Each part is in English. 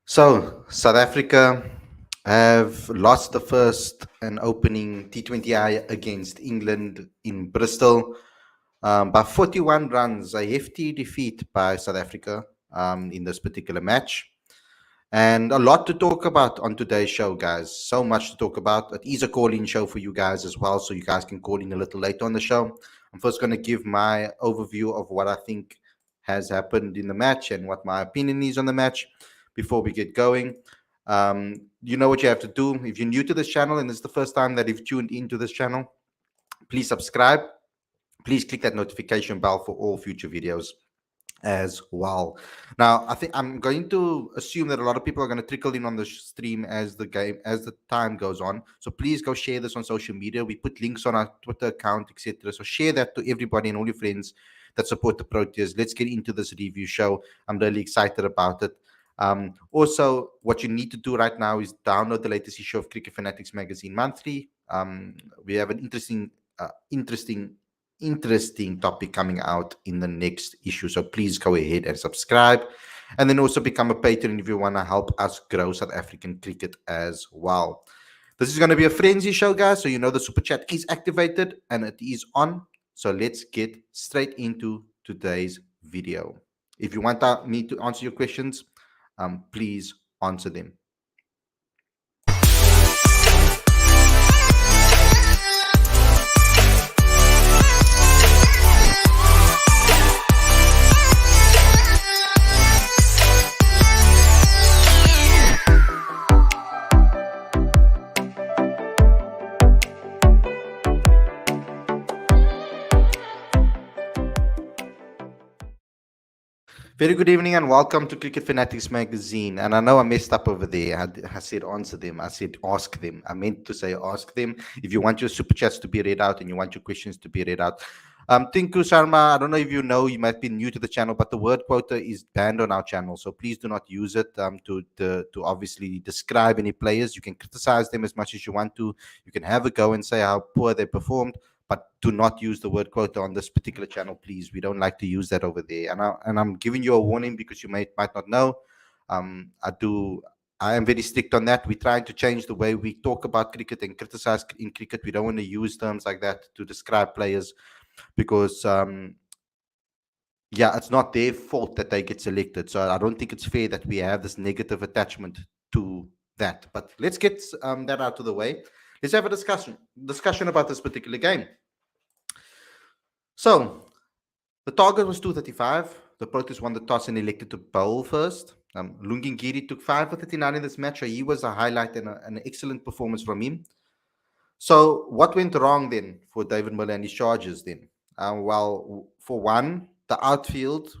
So, South Africa have lost the first and opening T20I against England in Bristol by 41 runs, a hefty defeat by South Africa in this particular match. And a lot to talk about on today's show, guys. So much to talk about. It is a call-in show for you guys as well, so you guys can call in a little later on the show. I'm first going to give my overview of what I think has happened in the match and what my opinion is on the match before we get going. You know what you have to do. If you're new to this channel and it's the first time that you've tuned into this channel, please subscribe. Please click that notification bell for all future videos as well. Now, I think I'm going to assume that a lot of people are going to trickle in on the stream as the time goes on. So please go share this on social media. We put links on our Twitter account, etc. So share that to everybody and all your friends that support the Proteas. Let's get into this review show. I'm really excited about it. Also, what you need to do right now is download the latest issue of Cricket Fanatics magazine monthly. We have an interesting topic coming out in the next issue. So please go ahead and subscribe. And then also become a patron if you want to help us grow South African cricket as well. This is going to be a frenzy show, guys. So you know the super chat is activated and it is on. So let's get straight into today's video. If you want me to answer your questions, please answer them. Very good evening and welcome to Cricket Fanatics magazine. And I know I messed up over there. I said answer them. I said ask them. I meant to say ask them. If you want your super chats to be read out and you want your questions to be read out. Tinku Sharma, I don't know if you know, you might be new to the channel, but the word quota is banned on our channel. So please do not use it to obviously describe any players. You can criticize them as much as you want to. You can have a go and say how poor they performed, but do not use the word quota on this particular channel, please. We don't like to use that over there. And I'm giving you a warning because you might not know. I am very strict on that. We're trying to change the way we talk about cricket and criticize in cricket. We don't want to use terms like that to describe players because it's not their fault that they get selected. So I don't think it's fair that we have this negative attachment to that. But let's get that out of the way. Let's have a discussion about this particular game. So the target was 235. The Proteas won the toss and elected to bowl first. Lungingiri took 5 for 39 in this match. So he was a highlight and an excellent performance from him. So what went wrong then for David Miller and his Chargers then? Well, for one, the outfield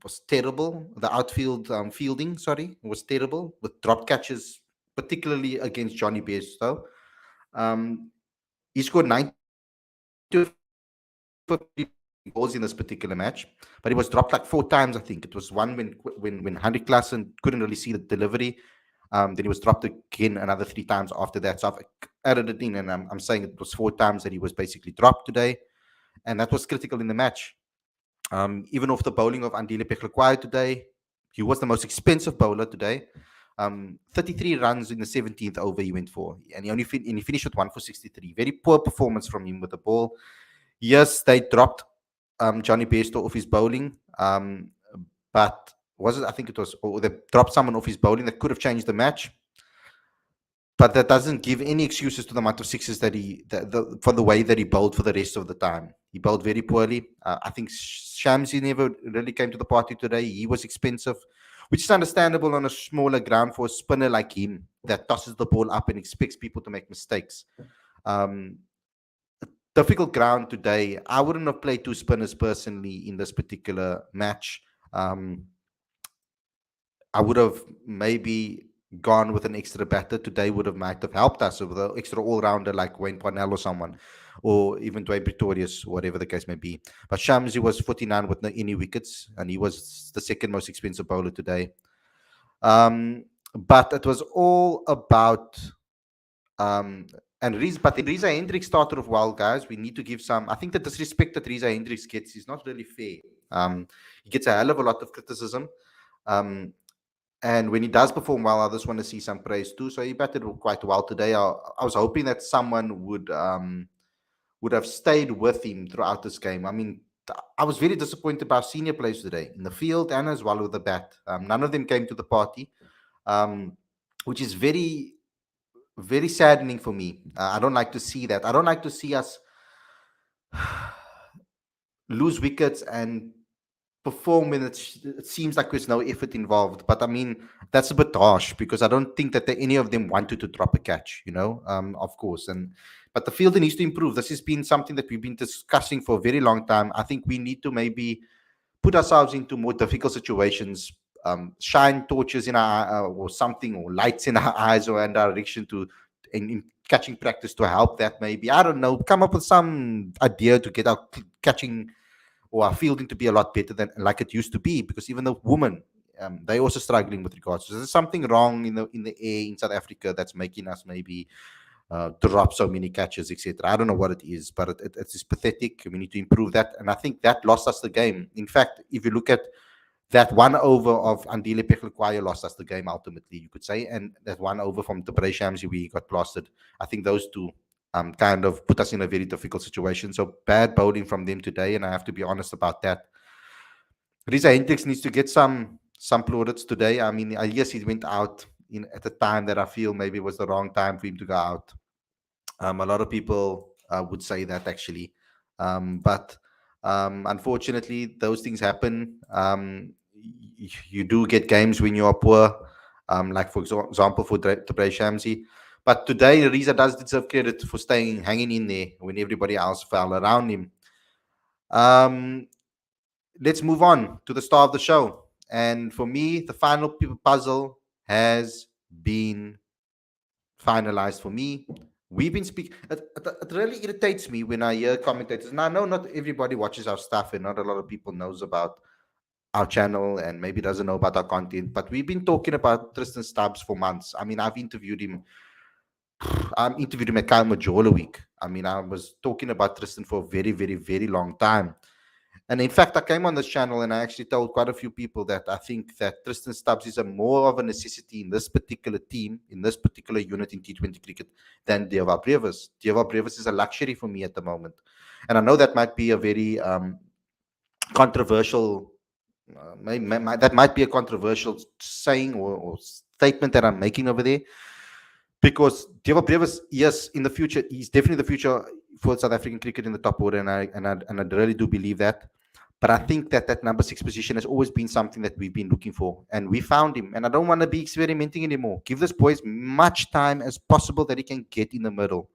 was terrible. The outfield fielding, was terrible with drop catches, particularly against Johnny Bairstow. He scored 90 goals in this particular match, but he was dropped like 4 times. I think it was one when Henry Klaassen couldn't really see the delivery. Then he was dropped again another 3 times after that. So I've added it in, and I'm saying it was 4 times that he was basically dropped today, and that was critical in the match. Even off the bowling of Andile Pehlekwayo today, he was the most expensive bowler today. 33 runs in the 17th over he went for, and he finished with 1 for 63. Very poor performance from him with the ball. Yes, they dropped Johnny Bairstow off his bowling, but I think it was, or they dropped someone off his bowling that could have changed the match. But that doesn't give any excuses to the amount of sixes that for the way that he bowled for the rest of the time. He bowled very poorly. I think Shamsi never really came to the party today. He was expensive, which is understandable on a smaller ground for a spinner like him that tosses the ball up and expects people to make mistakes. Difficult ground today. I wouldn't have played 2 spinners personally in this particular match. I would have maybe gone with an extra batter today. Might have helped us with an extra all-rounder like Wayne Parnell or someone, or even Dwayne Pretorius, whatever the case may be. But Shamsi was 49 with no any wickets, and he was the second most expensive bowler today. But it was all about but Reza Hendricks started off well, guys. We need to give some. I think the disrespect that Reza Hendricks gets is not really fair. He gets a hell of a lot of criticism. Um, and when he does perform well, I just want to see some praise too. So he batted quite well today. I was hoping that someone would have stayed with him throughout this game. I mean, I was very disappointed by our senior players today in the field and as well with the bat. None of them came to the party, um, which is very, very saddening for me. I don't like to see that. I don't like to see us lose wickets and perform when it seems like there's no effort involved. But I mean, that's a bit harsh because I don't think that any of them wanted to drop a catch, of course. But the field needs to improve. This has been something that we've been discussing for a very long time. I think we need to maybe put ourselves into more difficult situations, shine torches in our or something, or lights in our eyes or in direction to in catching practice to help that. Maybe, I don't know, come up with some idea to get our catching or our fielding to be a lot better than like it used to be. Because even the women, they're also struggling with regards. So there's something wrong in the air in South Africa that's making us maybe drop so many catches, etc. I don't know what it is, but it's pathetic. We need to improve that, and I think that lost us the game. In fact, if you look at that one over of Andile Peklekwaya lost us the game ultimately, you could say, and that one over from Debre Shamsi we got blasted. I think those two kind of put us in a very difficult situation. So bad bowling from them today, and I have to be honest about that. Risa Hendricks needs to get some plaudits today. I mean, yes, he went out at a time that I feel maybe was the wrong time for him to go out. A lot of people would say that actually, but unfortunately, those things happen. You do get games when you are poor, like for example for Debre Shamsi. But today, Riza does deserve credit for hanging in there when everybody else fell around him. Um, let's move on to the star of the show. And for me, the final puzzle has been finalized for me. We've been speaking. It really irritates me when I hear commentators. Now, I know not everybody watches our stuff, and not a lot of people knows about our channel, and maybe doesn't know about our content. But we've been talking about Tristan Stubbs for months. I mean, I've interviewed him. I interviewed him at Kyle Majola week. I mean, I was talking about Tristan for a very, very, very long time. And in fact, I came on this channel and I actually told quite a few people that I think that Tristan Stubbs is a more of a necessity in this particular team, in this particular unit in T20 cricket than Deva Brevis. Deva Brevis is a luxury for me at the moment. And I know that might be a very controversial, that might be a controversial saying or statement that I'm making over there. Because Deva Brevis, yes, in the future, he's definitely the future for South African cricket in the top order, and I really do believe that. But I think that number 6 position has always been something that we've been looking for, and we found him. And I don't want to be experimenting anymore. Give this boy as much time as possible that he can get in the middle.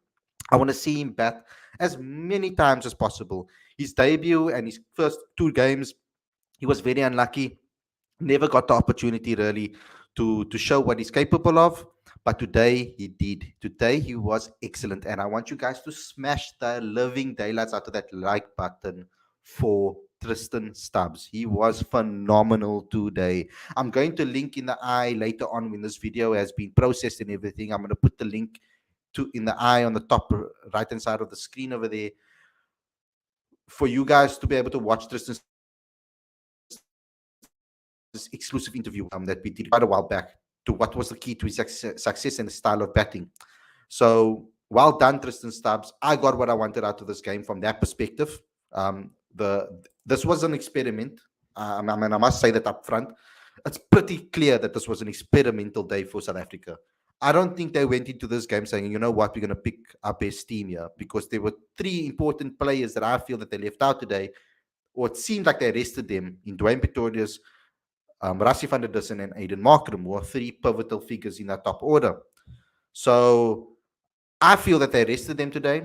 I want to see him bat as many times as possible. His debut and his first 2 games, he was very unlucky. Never got the opportunity really to show what he's capable of. But today he did. Today he was excellent. And I want you guys to smash the living daylights out of that like button for Tristan Stubbs. He was phenomenal today. I'm going to link in the eye later on when this video has been processed and everything. I'm going to put the link to in the eye on the top right hand side of the screen over there for you guys to be able to watch Tristan this exclusive interview that we did quite a while back to what was the key to his success and the style of batting. So well done, Tristan Stubbs. I got what I wanted out of this game from that perspective. This was an experiment. I mean, I must say that up front. It's pretty clear that this was an experimental day for South Africa. I don't think they went into this game saying, you know what, we're going to pick our best team here, because there were 3 important players that I feel that they left out today, or it seemed like they rested them in Dwayne Pretorius, Rassie van der Dussen and Aiden Markram were 3 pivotal figures in that top order. So I feel that they rested them today.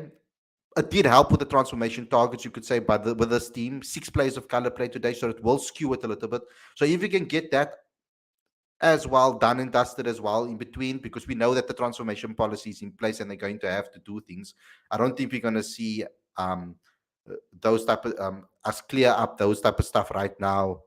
It did help with the transformation targets, you could say, with this team. 6 players of color played today, so it will skew it a little bit. So if you can get that as well done and dusted as well in between, because we know that the transformation policy is in place and they're going to have to do things. I don't think we're going to see those type of us clear up those type of stuff right now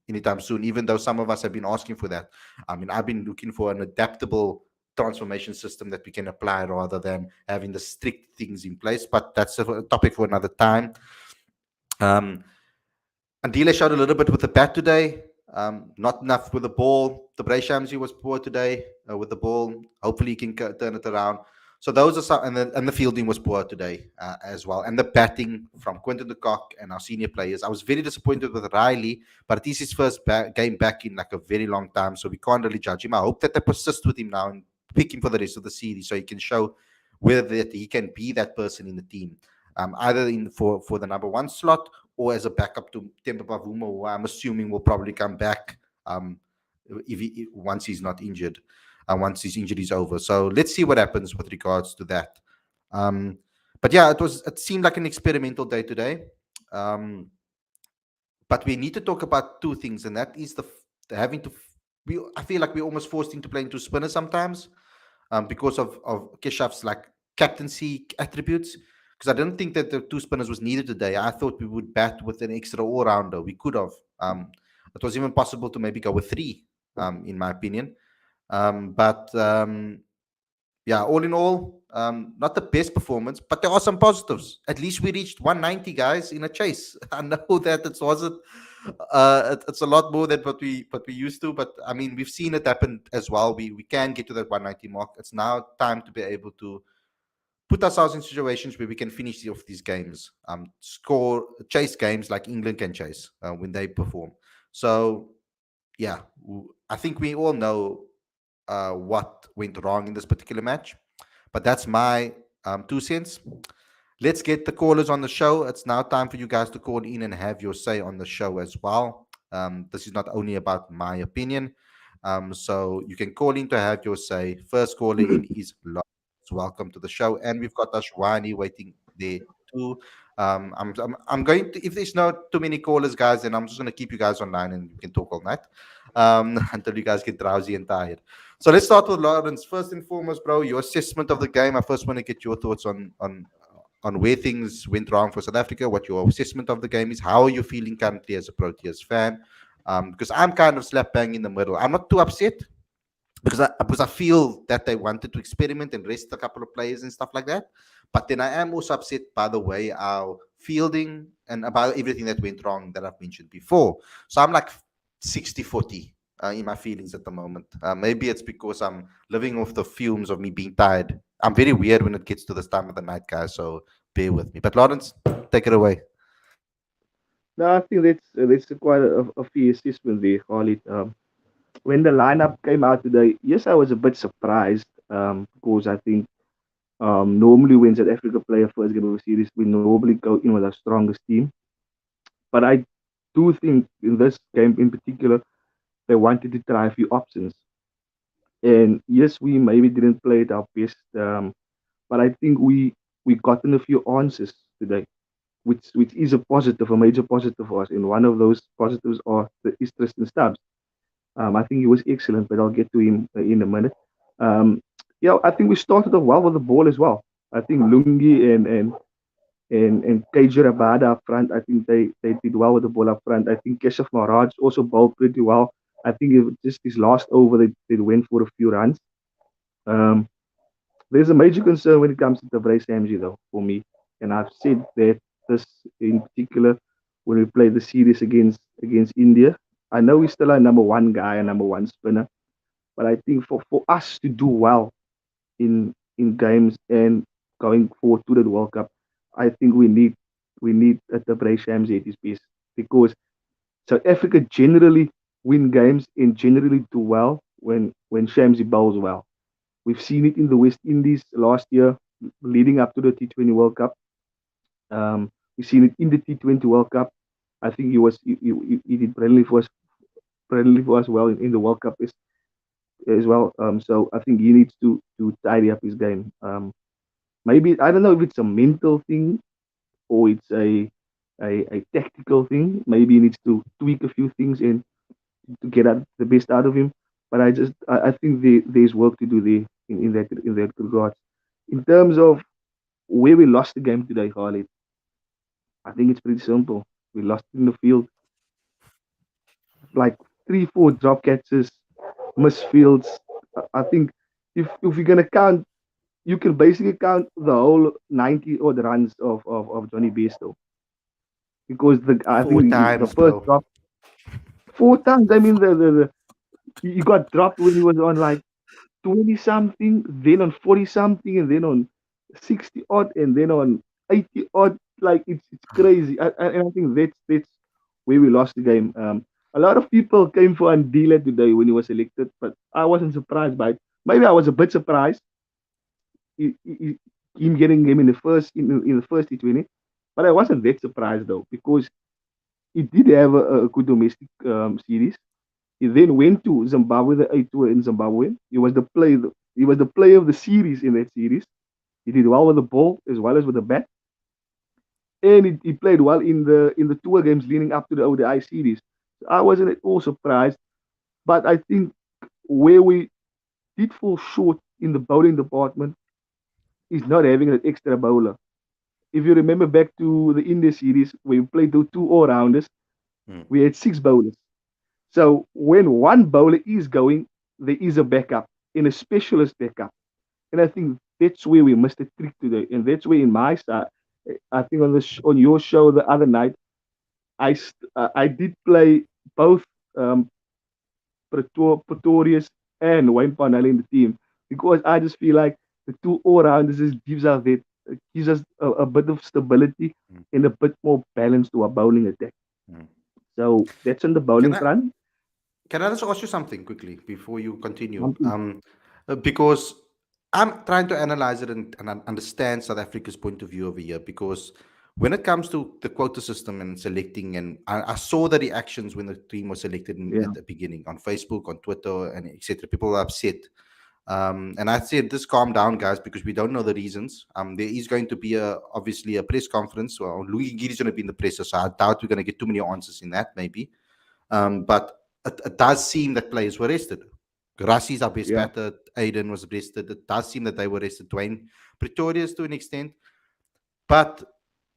anytime soon, even though some of us have been asking for that. I mean, I've been looking for an adaptable transformation system that we can apply rather than having the strict things in place, but that's a topic for another time. Andile showed a little bit with the bat today. Not enough with the ball. The Bray Shamsi was poor today with the ball. Hopefully, he can turn it around. So those are some, and the fielding was poor today as well, and the batting from Quinton de Kock and our senior players. I was very disappointed with Riley, but it is his first game back in like a very long time, so we can't really judge him. I hope that they persist with him now and pick him for the rest of the series, so he can show whether that he can be that person in the team, either in for the number one slot or as a backup to Temba Bavuma, who I'm assuming will probably come back if once he's not injured, once his injury is over. So let's see what happens with regards to that. Um, but yeah, it seemed like an experimental day today. But we need to talk about two things, and that is the having to. I feel like we're almost forced into playing two spinners sometimes, because of Keshav's like captaincy attributes. Because I don't think that the two spinners was needed today. I thought we would bat with an extra all rounder. We could have. It was even possible to maybe go with three, in my opinion. But yeah, all in all, not the best performance, but there are some positives. At least we reached 190 guys in a chase. I know that it wasn't. It's a lot more than what we used to, but I mean we've seen it happen as well. We can get to that 190 mark. It's now time to be able to put ourselves in situations where we can finish off these games, chase games like England can chase when they perform. So yeah, I think we all know what went wrong in this particular match. But that's my 2 cents. Let's get the callers on the show. It's now time for you guys to call in and have your say on the show as well. This is not only about my opinion. So you can call in to have your say. First caller in is Lawrence. Welcome to the show. And we've got Ashwani waiting there too. I'm going to, if there's not too many callers, guys, then I'm just going to keep you guys online and you can talk all night until you guys get drowsy and tired. So let's start with Lawrence. First and foremost, bro, your assessment of the game. I first want to get your thoughts on where things went wrong for South Africa, what your assessment of the game is. How are you feeling currently as a Proteas fan? Because I'm kind of slap bang in the middle. I'm not too upset because I feel that they wanted to experiment and rest a couple of players and stuff like that. But then I am also upset by the way our fielding and about everything that went wrong that I've mentioned before. So I'm like 60-40 in my feelings at the moment. Maybe it's because I'm living off the fumes of me being tired. I'm very weird when it gets to this time of the night, guys. So bear with me. But Lawrence, take it away. No, I think that's quite a fair assessment there, Khalid. When the lineup came out today, yes, I was a bit surprised because I think normally when South Africa play a first game of a series, we normally go in with our strongest team. But I do think in this game in particular, they wanted to try a few options. And yes, we maybe didn't play it our best, but I think we gotten a few answers today, which is a positive, a major positive for us. And one of those positives is Tristan STUBBS. I think he was excellent, but I'll get to him in a minute. Yeah, I think we started off well with the ball as well. I think Lungi and KJ Rabada up front, I think they did well with the ball up front. I think Keshav Maharaj also bowled pretty well. I think it was just his last over, they went for a few runs. Um, there's a major concern when it comes to the Brace MG, though, for me. And I've said that this in particular, when we play the series against India, I know he's still a number one guy, a number one spinner, but I think for us to do well in games and going forward to the World Cup, I think we need the Brace MG at his best because South Africa generally win games and generally do well when Shamsi bowls well. We've seen it in the West Indies last year, leading up to the T20 World Cup. We've seen it in the T20 World Cup. I think he did brilliantly for us well in the World Cup as well. So I think he needs to tidy up his game. Maybe I don't know if it's a mental thing or it's a tactical thing. Maybe he needs to tweak a few things and to get the best out of him. But I think there's work to do there in that regards. In terms of where we lost the game today, Khalid, I think it's pretty simple. We lost in the field, like 3, 4 drop catches, missed fields. I think if you're gonna count, you can basically count the whole 90 odd runs of Johnny Bairstow because I Four think the times, first bro. drop 4 times. I mean, he got dropped when he was on like 20 something, then on 40 something, and then on 60 odd, and then on 80 odd. Like it's crazy. And I think that's where we lost the game. A lot of people came for Andile today when he was elected, but I wasn't surprised by it. Maybe I was a bit surprised he, he, him getting him in the first in the first T20, but I wasn't that surprised though because he did have a good domestic series. He then went to Zimbabwe, the A tour in Zimbabwe. He was the player of the series in that series. He did well with the ball as well as with the bat, and he played well in the tour games leading up to the ODI series. So I wasn't at all surprised, but I think where we did fall short in the bowling department is not having an extra bowler. If you remember back to the India series, where we played the two all rounders, Mm, we had six bowlers. So when one bowler is going, there is a backup and a specialist backup. And I think that's where we missed the trick today. And that's where in my side, I think on your show the other night, I did play both um, Pretorius and Wayne Parnell in the team because I just feel like the two all rounders just gives us a bit of stability mm, and a bit more balance to our bowling attack. mm. So that's on the Can bowling I front. can I just ask you something quickly before you continue? Something, Because I'm trying to analyze it and understand South Africa's point of view over here. Because when it comes to the quota system and selecting, and I saw the reactions when the team was selected yeah, at the beginning on Facebook, on Twitter, and etc. People were upset. And I said, "Just calm down, guys, because we don't know the reasons. There is going to be obviously a press conference. Well, Louis Giri is going to be in the presser, so I doubt we're going to get too many answers in that, maybe. But it does seem that players were rested. Grassi's our best yeah, batter. Aiden was rested. It does seem that they were rested. Dwayne Pretorius to an extent. But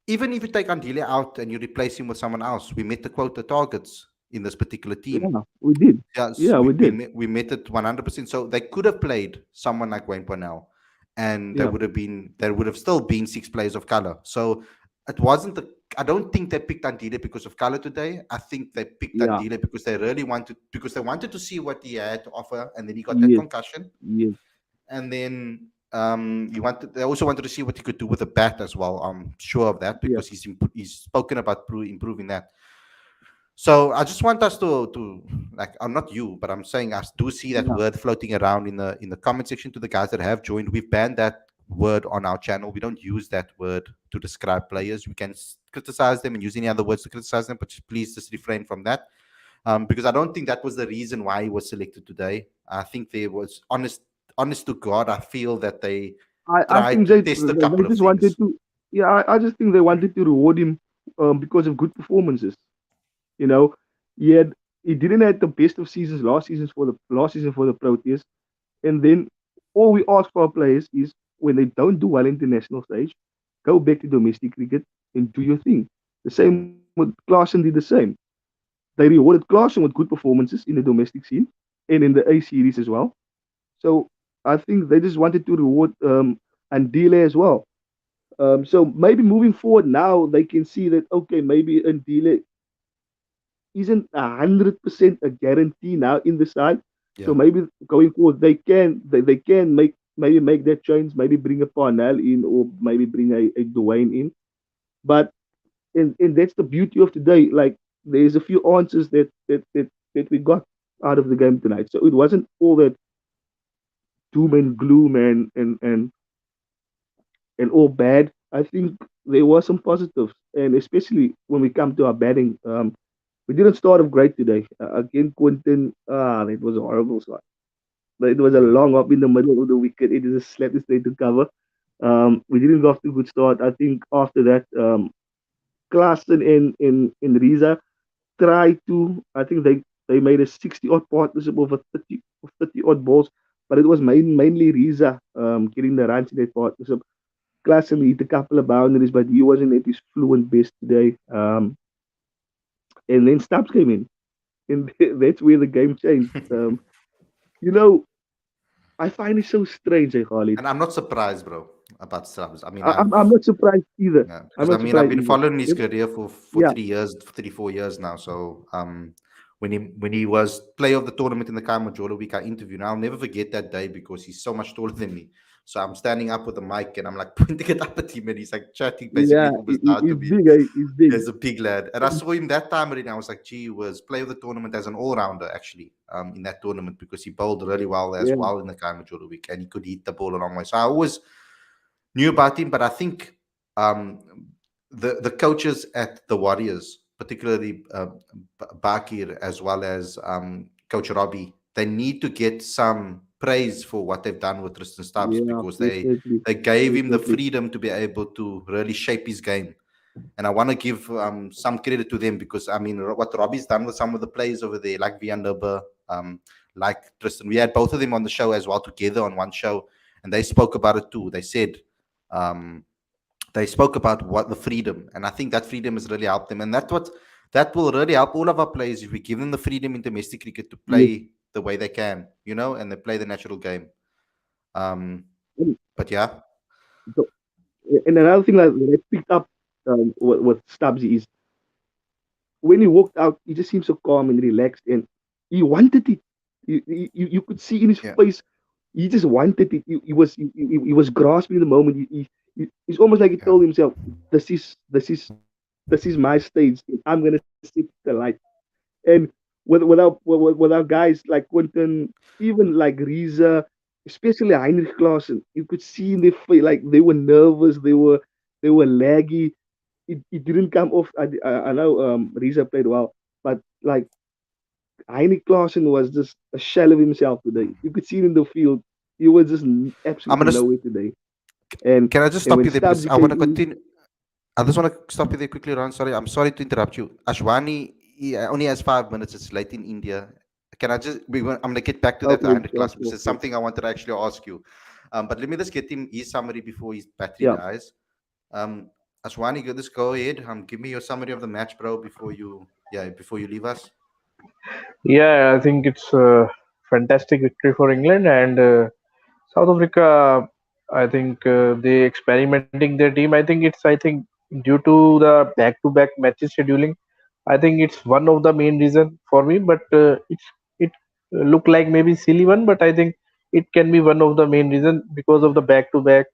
even if you take Andile out and you replace him with someone else, we met the quota targets in this particular team. yeah, we did. Yes, Yeah, we did. we met it 100%. So they could have played someone like Wayne Parnell, and Yeah, there would have still been six players of color. So it wasn't the. I don't think they picked Andile because of color today. I think they picked yeah, Andile because they wanted to see what he had to offer, and then he got that yes, concussion, yes, and then they also wanted to see what he could do with the bat as well. I'm sure of that yeah, because he's spoken about improving that. So I just want us to like, I'm not you, but I'm saying I do see that yeah. word floating around in the comment section to the guys that have joined. We've banned that word on our channel. We don't use that word to describe players. We can criticize them and use any other words to criticize them, but please just refrain from that. Because I don't think that was the reason why he was selected today. I think there was honest to God, I feel that they I tried think to test a they couple of just wanted things. to. Yeah, I just think they wanted to reward him because of good performances. You know, he had he didn't have the best of seasons last season for the Proteas, and then all we ask for our players is when they don't do well international stage, go back to domestic cricket and do your thing. The same with Clarkson did the same. They rewarded Clarkson with good performances in the domestic scene and in the A series as well. So I think they just wanted to reward Andile as well. So maybe moving forward now they can see that okay maybe Andile isn't 100% a guarantee now in the side. So Yeah. maybe going forward they can make that change, maybe bring a Parnell in or maybe bring a Dwayne in. But and that's the beauty of today. Like there's a few answers that we got out of the game tonight. So it wasn't all that doom and gloom and all bad. I think there were some positives, and especially when we come to our batting, we didn't start off great today. Again, Quinton, it was a horrible start. But it was a Yeah. long up in the middle of the wicket. It just slapped it straight to cover. We didn't go off to a good start. I think after that, Klaassen and Riza tried to. I think they made a 60 odd partnership over 30 odd balls, but it was mainly Riza getting the runs in that partnership. Klaassen hit a couple of boundaries, but he wasn't at his fluent best today. And then Stubbs came in, and that's where the game changed. You know, I find it so strange, Khalid. And I'm not surprised, bro, about Stubbs. I mean, I'm not surprised either. I'm because I not mean, I've surprised been either. following his career for Yeah, 3 years, 34 years now. So when he was player of the tournament in the Kai Majora week. I interviewed him. I'll never forget that day because he's so much taller than me. So I'm standing up with the mic and I'm like pointing it up at him, and he's like chatting Yeah, basically almost down to he's me big. Eh? He's big. as a big lad. And I saw him that time already. And I was like, gee, he was player of the tournament as an all rounder actually in that tournament because he bowled really well as Yeah, well in the Kai Majora week, and he could hit the ball a long way. So I always knew about him, but I think um, the coaches at the Warriors, particularly Bakir as well as Coach Robbie, they need to get some praise for what they've done with Tristan Stubbs yeah, because definitely, they gave him the definitely. freedom to be able to really shape his game. And I want to give some credit to them because I mean what Robbie's done with some of the players over there, like Vian Lubbe, like Tristan. We had both of them on the show as well together on one show, and they spoke about it too. Um, they spoke about what the freedom, and I think that freedom has really helped them, and that will really help all of our players if we give them the freedom in domestic cricket to Yes. play the way they can, and they play the natural game. Um, And, but yeah, so, and another thing that I picked up what Stubbsy is when he walked out, he just seemed so calm and relaxed, and he wanted it. You could see in his yeah, face, he just wanted it. He was grasping the moment. It's almost like he yeah. told himself, "This is my stage. I'm gonna sit the light." And without guys like Quinton, even like Riza, especially Heinrich Klaassen, you could see in their face like they were nervous. They were laggy. It didn't come off. I know Riza played well, but like Heine Klaassen was just a shell of himself today. You could see it in the field. He was just I'm absolutely gonna. nowhere today. And Can I just and stop when you there because Stubbs I want came to in, continue. I just want to stop you there quickly, Ron. Sorry, I'm sorry to interrupt you. Ashwani he only has 5 minutes. It's late in India. Can I just? I'm gonna get back to that okay, 100 sure, class because sure, it's sure. something I wanted to actually ask you. But let me just get him his summary before his battery Yeah. dies. Um, Ashwani, you just go ahead. Give me your summary of the match, bro, before you leave us. Yeah, I think it's a fantastic victory for England and South Africa. I think they experimenting their team. I think due to the back-to-back matches scheduling, I think it's one of the main reason for me. But it look like maybe silly one, but I think it can be one of the main reason because of the back-to-back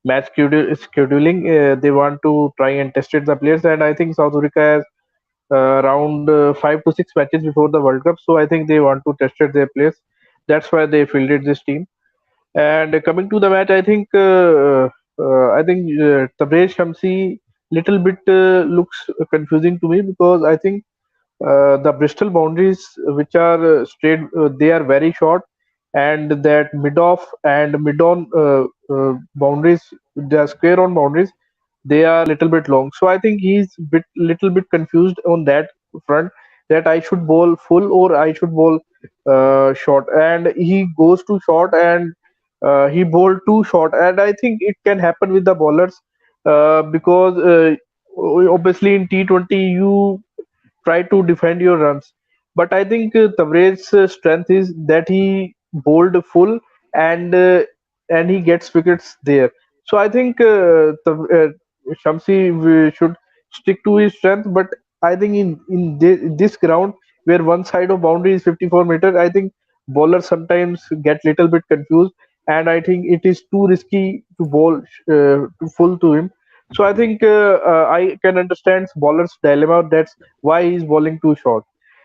scheduling. They want to try and test it the players, and I think South Africa has around 5 to 6 matches before the World Cup. So I think they want to test it their players. That's why they fielded this team. And coming to the match, I think Tabrez Shamsi little bit looks confusing to me because I think the Bristol boundaries, which are straight, they are very short, and that mid off and mid on boundaries, the square on boundaries, they are little bit long. So I think he's little bit confused on that front that I should bowl full or I should bowl short, and he goes to short and he bowled too short, and I think it can happen with the bowlers because obviously in T20 you try to defend your runs. But I think Tavrez's strength is that he bowled full and uh, and he gets wickets there. So I think Shamsi should stick to his strength. But I think in this ground where one side of boundary is 54 meters, I think bowlers sometimes get little bit confused, and I think it is too risky to bowl to full to him. So I think I can understand bowler's dilemma. That's why he's bowling too short.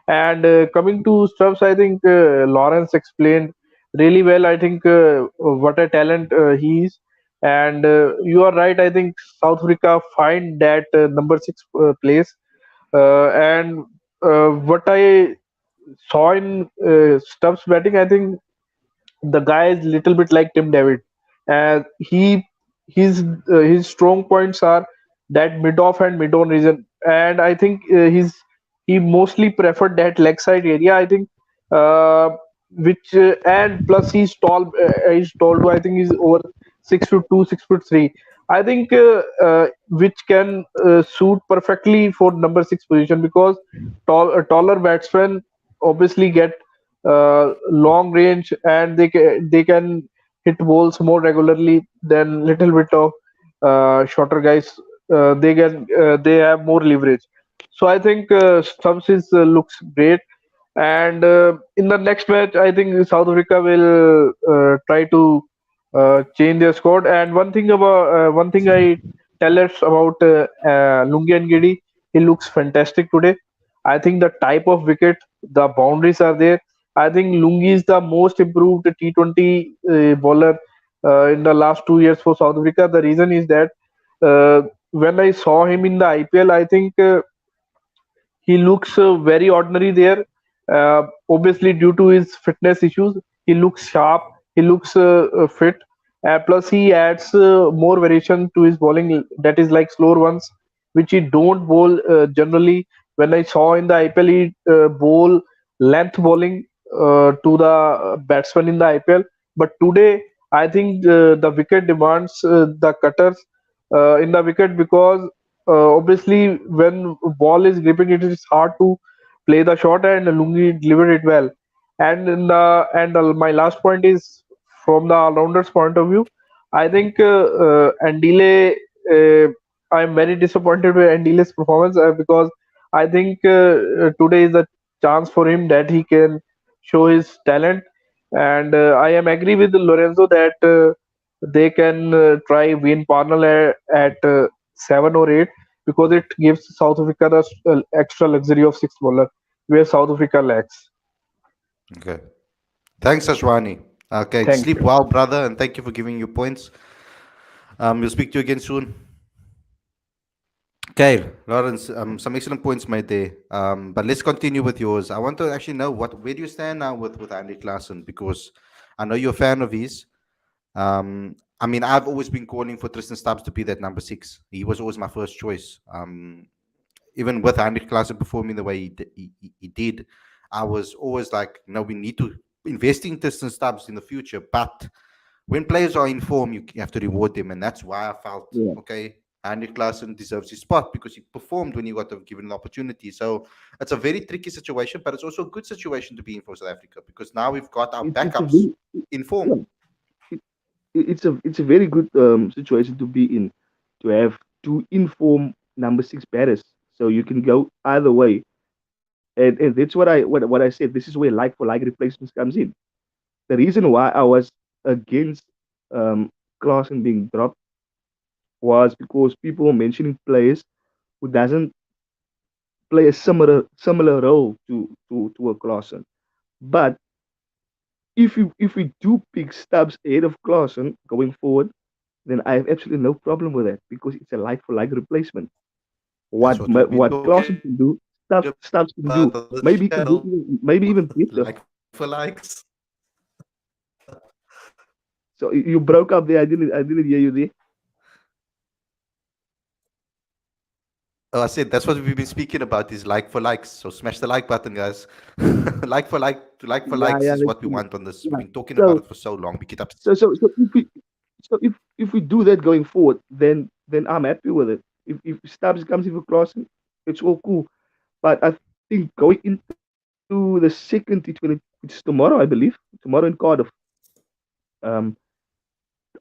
And coming to Stubbs, I think Lawrence explained really well. I think what a talent he is. And you are right. I think South Africa find that number six place. And what I saw in Stubbs batting, I think the guy is little bit like Tim David. He his strong points are that mid off and mid on region, and I think he mostly preferred that leg side area. I think uh, which and plus he's tall. He's tall. I think he's over 6'2", 6'3". I think which can suit perfectly for number six position because taller batsmen obviously get long range and they can hit balls more regularly than little bit of shorter guys. They have more leverage. So I think Stubbs looks great, And in the next match, I think South Africa will try to change their squad. And one thing I tell us about Lungi and Gedi, he looks fantastic today. I think the type of wicket, the boundaries are there. I think Lungi is the most improved T20 bowler in the last 2 years for South Africa. The reason is that when I saw him in the IPL, I think. He looks very ordinary there. Obviously, due to his fitness issues, he looks sharp. He looks fit. Plus, he adds more variation to his bowling. That is like slower ones, which he don't bowl generally. When I saw in the IPL, he bowl length bowling to the batsman in the IPL. But today, I think the wicket demands the cutters in the wicket because obviously when ball is gripping it is hard to play the shot and Lungi delivered it well. And in the and my last point is from the all-rounders point of view. I think Andile. I'm very disappointed with Andile's performance because I think today is a chance for him that he can show his talent. And I am agree with Lorenzo that they can try win Parnell at 7 or 8 because it gives South Africa the extra luxury of six bowler where South Africa lacks. Okay. Thanks, Ashwani. Okay, Thank sleep you. well, brother, and thank you for giving your points. We'll speak to you again soon. Okay, Lawrence, some excellent points made there. But let's continue with yours. I want to actually know where do you stand now with Andy Klassen, because I know you're a fan of his. I mean, I've always been calling for Tristan Stubbs to be that number 6. He was always my first choice. Even with Andy Klassen performing the way he did, I was always like, no, we need to invest in Tristan Stubbs in the future. But when players are in form, you have to reward them, and that's why I felt Yeah, okay. Andy Klassen deserves his spot because he performed when he got given an opportunity. So it's a very tricky situation, but it's also a good situation to be in for South Africa because now we've got our it's a backups very in form. yeah, it, it's a very good situation to be in, to have two informed number six batters, so you can go either way. And that's what I said. This is where like for like replacements comes in. The reason why I was against um, Klaasen being dropped was because people were mentioning players who doesn't play a similar role to a Klaasen. But if we do pick Stubbs ahead of Klaasen going forward, then I have absolutely no problem with that because it's a like for like replacement. That's what we've been What talking Klaasen can do, about on this Stubbs can channel. do. Maybe he can do maybe Like even for better. likes. So you broke up there. I didn't hear you there. Oh, I said that's what we've been speaking about is like for likes. So smash the like button, guys. Like for Yeah, likes yeah, is let's what we see. want on this. We've Yeah. been talking about So it for so long. We get up. if we do that going forward, then I'm happy with it. If Stubbs comes in for Klaasen, it's all cool. But I think going into the second T20, which is tomorrow, I believe, tomorrow in Cardiff, um,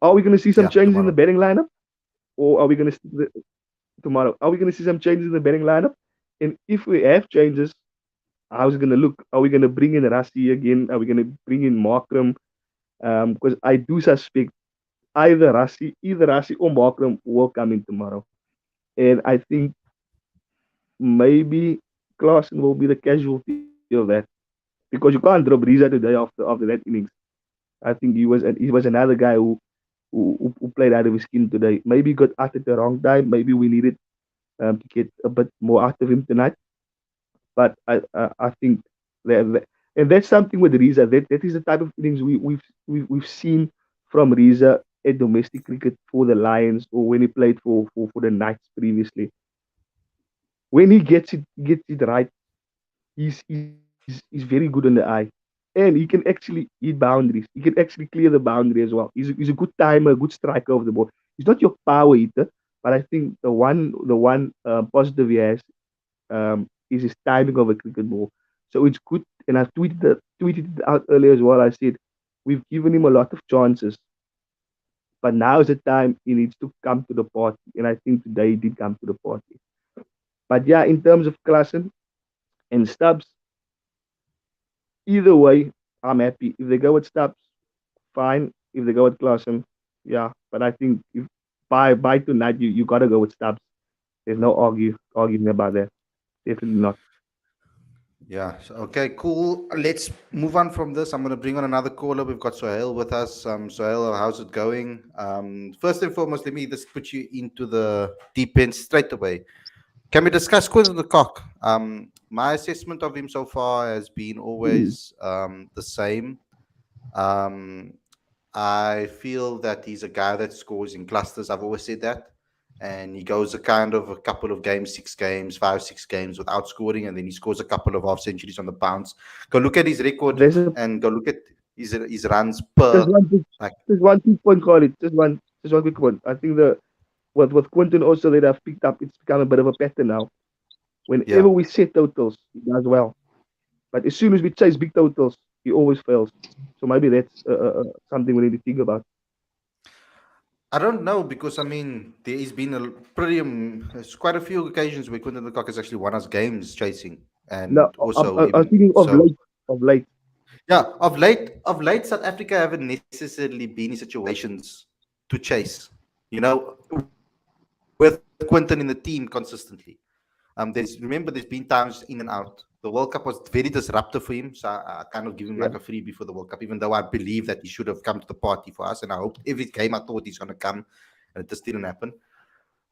are we going to see some Yeah, changes in the tomorrow. betting lineup, or are we going to tomorrow? Are we going to see some changes in the betting lineup? And if we have changes, how's it going to look? Are we going to bring in Rassi again? Are we going to bring in Markram? Because I do suspect either Rassi or Markram will come in tomorrow. And I think maybe Klaasen will be the casualty of that because you can't drop Riza today after that innings. I think he was another guy who played out of his skin today. Maybe he got out at the wrong time. Maybe we needed to get a bit more out of him tonight. But I think and that's something with Riza. That is the type of innings we've seen from Riza at domestic cricket for the Lions or when he played for the Knights previously. When he gets it right, he's very good on the eye, and he can actually hit boundaries. He can actually clear the boundary as well. He's a good timer, a good striker of the ball. He's not your power hitter, but I think the one positive he has is his timing of a cricket ball. So it's good, and I tweeted it out earlier as well. I said we've given him a lot of chances, but now is the time he needs to come to the party, and I think today he did come to the party. But yeah, in terms of Klassen and Stubbs, either way, I'm happy. If they go with Stubbs, fine. If they go with Klassen, yeah. But I think if by tonight, you gotta go with Stubbs. There's no arguing about that. Definitely not. Yeah. Okay. Cool. Let's move on from this. I'm going to bring on another caller. We've got Sohail with us. Sohail, how's it going? First and foremost, let me just put you into the deep end straight away. Can we discuss Quinton de Kock? My assessment of him so far has been always the same. Um, I feel that he's a guy that scores in clusters. I've always said that. And he goes a couple of games, 6 games, 5, 6 games without scoring, and then he scores a couple of half centuries on the bounce. Go look at his record There's a, and go look at his runs there's per one big, like there's one quick point, call it. There's one quick one. I think the with Quinton also that I've picked up, it's become a bit of a pattern now. yeah. Whenever we set totals, he does well. But as soon as we chase big totals, he always fails. So maybe that's something we need to think about. I don't know because I mean there has been a pretty there's quite a few occasions where Quinton de Kock has actually won us games chasing No, and also I'm even thinking of so. late. Of late, Yeah, of late, South Africa haven't necessarily been in situations to chase. You know, with Quinton in the team consistently. There's been times in and out. The World Cup was very disruptive for him, so I kind of give him yeah, like a freebie for the World Cup, even though I believe that he should have come to the party for us, and I hoped every game I thought he's going to come, and it just didn't happen.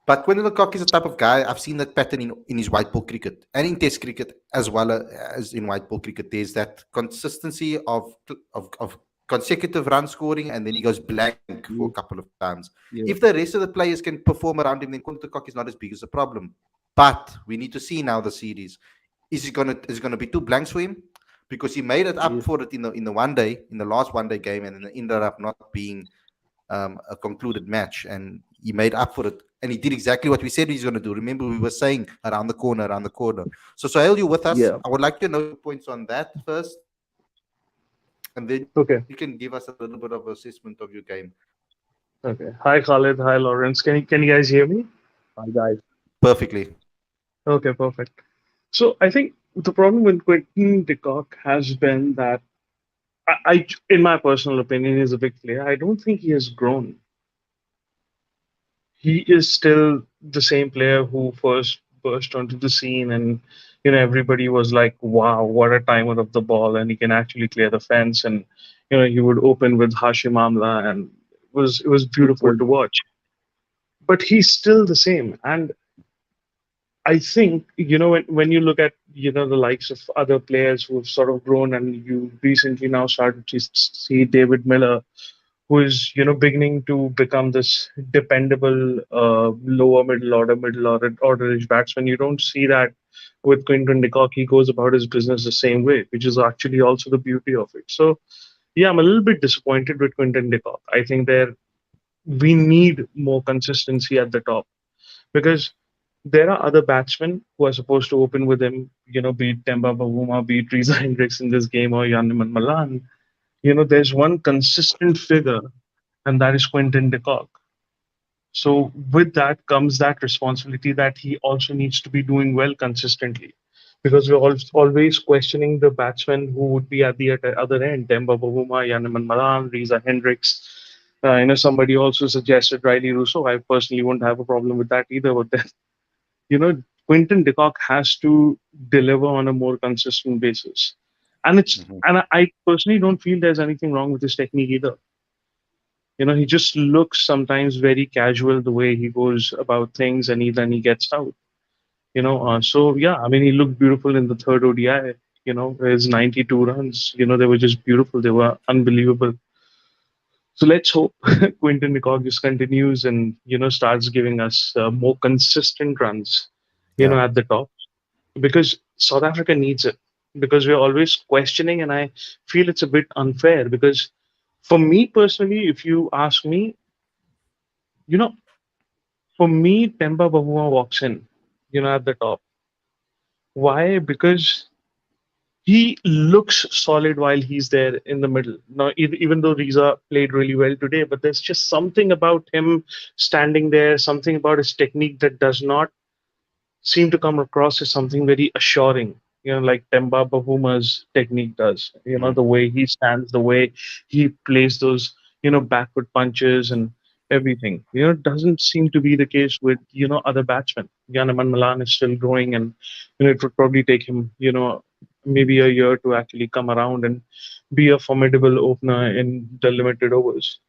But Quinton de Kock is a type of guy. I've seen that pattern in his white ball cricket and in Test cricket as well as in white ball cricket. There's that consistency of consecutive run scoring, and then he goes blank for yeah, a couple of times. yeah, If the rest of the players can perform around him, then Quinton de Kock is not as big as a problem. But we need to see now the series. Is it gonna be two blanks for him? Because he made it up yes, for it in the one day, in the last one day game, and then it ended up not being a concluded match, and he made up for it, and he did exactly what we said he's going to do. Remember, we were saying around the corner, around the corner. So Sohail, you with us? yeah. I would like to know your points on that first, and then you can Okay. give us a little bit of assessment of your game. Okay. Hi, Khalid. Hi, Lawrence. Can you guys hear me? Hi guys. Perfectly. Okay, perfect. So I think the problem with Quinton de Kock has been that in my personal opinion, is a big player. I don't think he has grown. He is still the same player who first burst onto the scene, and everybody was like, "Wow, what a timer of the ball!" And he can actually clear the fence, and he would open with Hashim Amla, and it was Good beautiful point. to watch. But he's still the same, and I think when you look at the likes of other players who've sort of grown, and you recently now started to see David Miller, who is beginning to become this dependable lower middle order batsman. You don't see that with Quinton de Kock. He goes about his business the same way, which is actually also the beauty of it. So yeah, I'm a little bit disappointed with Quinton de Kock. I think we need more consistency at the top, because there are other batsmen who are supposed to open with him, be it Temba Bavuma, be it Reza Hendricks in this game, or Yanniman Malan. There's one consistent figure, and that is Quinton de Kock. So with that comes that responsibility that he also needs to be doing well consistently, because we're always questioning the batsmen who would be at the other end: Demba Bavuma, Yanniman Malan, Reza Hendricks. Somebody also suggested Riley Russo. I personally wouldn't have a problem with that either. But then, you know, Quinton de Kock has to deliver on a more consistent basis. Mhm. And I personally don't feel there's anything wrong with his technique either. He just looks sometimes very casual the way he goes about things, and then he gets out. So yeah, I mean, he looked beautiful in the third ODI. His 92 runs. They were just beautiful. They were unbelievable. So let's hope Quinton de Kock just continues and starts giving us more consistent runs. Yeah. At the top, because South Africa needs it. Because we're always questioning, and I feel it's a bit unfair. Because for me personally, if you ask me, you know, for me, Temba Bavuma walks in, at the top. Why? Because he looks solid while he's there in the middle. Now, even though Riza played really well today, but there's just something about him standing there, something about his technique that does not seem to come across as something very assuring. like Temba Bavuma's technique does. Mm. The way he stands, the way he plays those, backward punches and everything. Doesn't seem to be the case with, other batsmen. Yanaman Malan is still growing, and, it would probably take him, maybe a year to actually come around and be a formidable opener in the limited overs.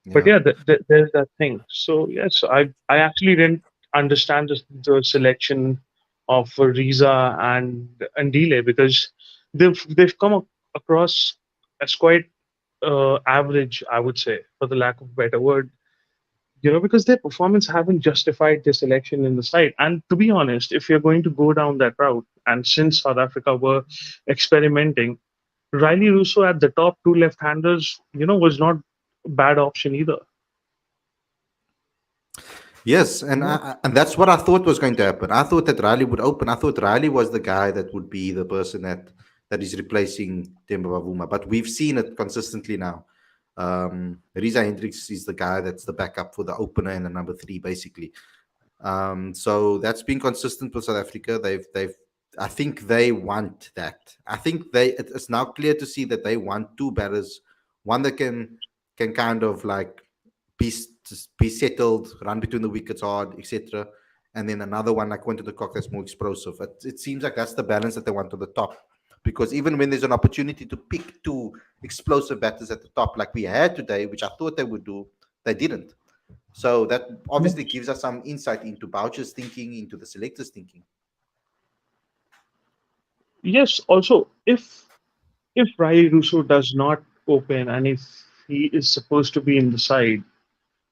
But Yeah. yeah, there's that thing. So yes, I actually didn't understand the selection of Riza and Dile, because they've come across as quite average, I would say, for the lack of a better word. Because their performance haven't justified their selection in the side. And to be honest, if you're going to go down that route, and since South Africa were experimenting, Riley Russo at the top, two left-handers, was not a bad option either. Yes, and Yeah. and that's what I thought was going to happen. I thought that Riley would open. I thought Riley was the guy that would be the person that is replacing Temba Bavuma. But we've seen it consistently now. Riza Hendricks is the guy that's the backup for the opener and the number three, basically. So that's been consistent with South Africa. They've I think they want that. I think it's now clear to see that they want two batters, one that can kind of like be be settled, run between the wickets hard, etc. And then another one like Quinton de Kock that's more explosive. It seems like that's the balance that they want on the top. Because even when there's an opportunity to pick two explosive batters at the top, like we had today, which I thought they would do, they didn't. So that obviously gives us some insight into Boucher's thinking, into the selectors' thinking. Yes. Also, if Riley Russo does not open, and if he is supposed to be in the side,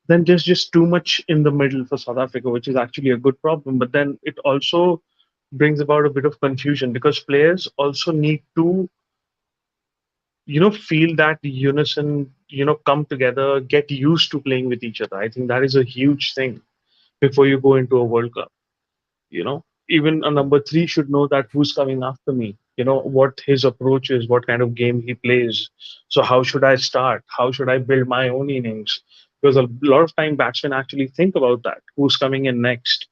then there's just too much in the middle for South Africa, which is actually a good problem. But then it also brings about a bit of confusion, because players also need to, feel that unison, come together, get used to playing with each other. I think that is a huge thing before you go into a World Cup. Even a number three should know that who's coming after me, what his approach is, what kind of game he plays. So how should I start? How should I build my own innings? Because a lot of time batsmen actually think about that, who's coming in next.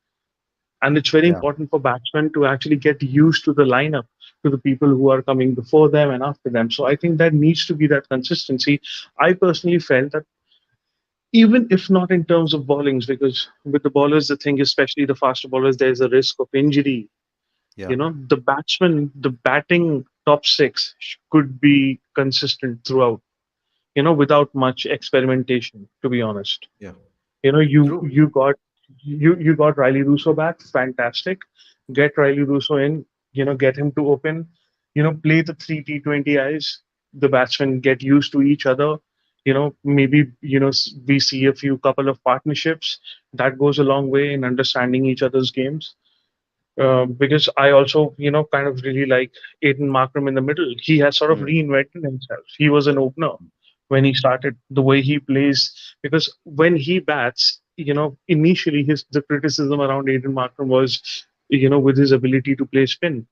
And it's very Yeah, important for batsmen to actually get used to the lineup, to the people who are coming before them and after them. So I think that needs to be that consistency. I personally felt that, even if not in terms of bowlings, because with the bowlers, the thing, especially the faster bowlers, there's a risk of injury. yeah, The batsman, the batting top six could be consistent throughout, without much experimentation, to be honest. yeah. You know, you True. you got you got Riley Russo back, fantastic. Get Riley Russo in, get him to open, play the three T20Is. The batsmen get used to each other. Maybe we see a few couple of partnerships. That goes a long way in understanding each other's games. Because I also, kind of really like Aiden Markram in the middle. He has sort of Mm, reinvented himself. He was an opener when he started, the way he plays. Because when he bats, initially the criticism around Aiden Markram was, with his ability to play spin.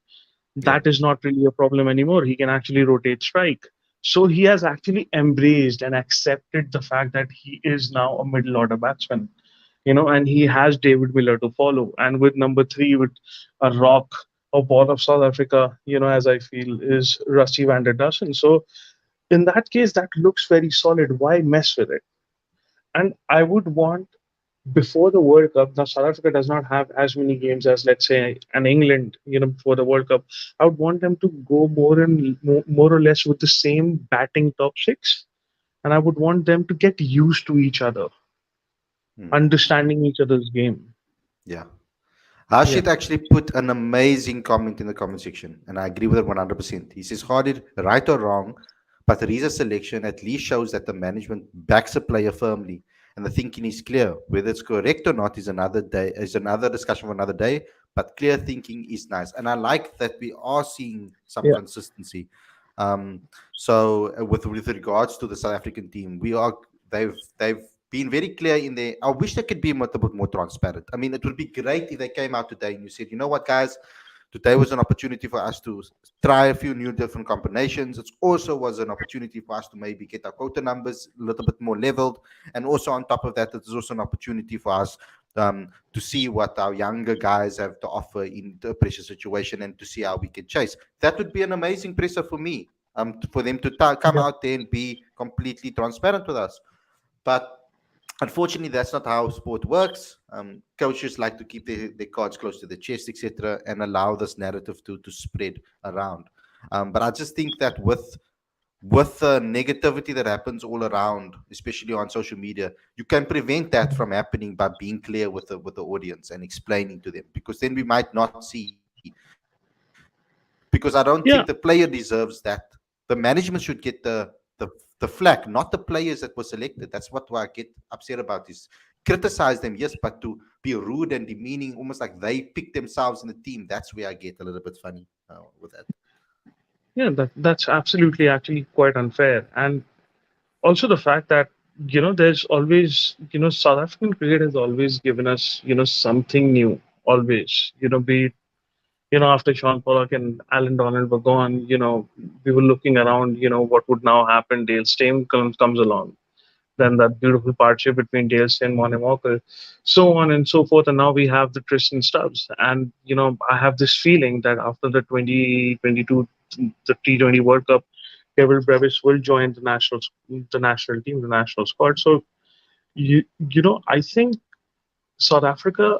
yeah, That is not really a problem anymore. He can actually rotate strike. So he has actually embraced and accepted the fact that he is now a middle order batsman, and he has David Miller to follow. And with number three, with a rock, a ball of South Africa, as I feel, is Rusty van der Dussen. So in that case, that looks very solid. Why mess with it? And I would want, before the World Cup, now South Africa does not have as many games as, let's say, an England, before the World Cup. I would want them to go more or less with the same batting top six, and I would want them to get used to each other, mm, understanding each other's game. yeah. Yeah. Harshit actually put an amazing comment in the comment section, and I agree with it 100%. He says, Hardir, right or wrong, but Riza's selection at least shows that the management backs a player firmly, and the thinking is clear. Whether it's correct or not is another discussion for another day. But clear thinking is nice, and I like that we are seeing some Yeah. consistency. So with regards to the South African team, they've been very clear in there. I wish they could be a little bit more transparent. I mean, it would be great if they came out today and you said, you know what, guys, today was an opportunity for us to try a few new different combinations. It also was an opportunity for us to maybe get our quota numbers a little bit more leveled. And also on top of that, it's also an opportunity for us to see what our younger guys have to offer in the pressure situation and to see how we can chase. That would be an amazing presser for me. For them to come Yeah. out there and be completely transparent with us. But unfortunately, that's not how sport works. Coaches like to keep their cards close to the chest, etc., and allow this narrative to spread around. But I just think that with the negativity that happens all around, especially on social media, you can prevent that from happening by being clear with the audience and explaining to them. Because then we might not see. Because I don't think the player deserves Yeah, that. The management should get the flack, not the players that were selected. That's what I get upset about. Is criticize them, yes, but to be rude and demeaning, almost like they pick themselves in the team. That's where I get a little bit funny with that. yeah, that's absolutely actually quite unfair. And also the fact that, there's always, South African cricket has always given us, something new, always, be it, after Sean Pollock and Alan Donald were gone, we were looking around, what would now happen. Dale Steyn comes along, then that beautiful partnership between Dale Steyn and Monty Walker, so on and so forth. And now we have the Tristan Stubbs. And, I have this feeling that after the 2022, the T20 World Cup, Kevin Brevis will join the national team, the national squad. So, I think South Africa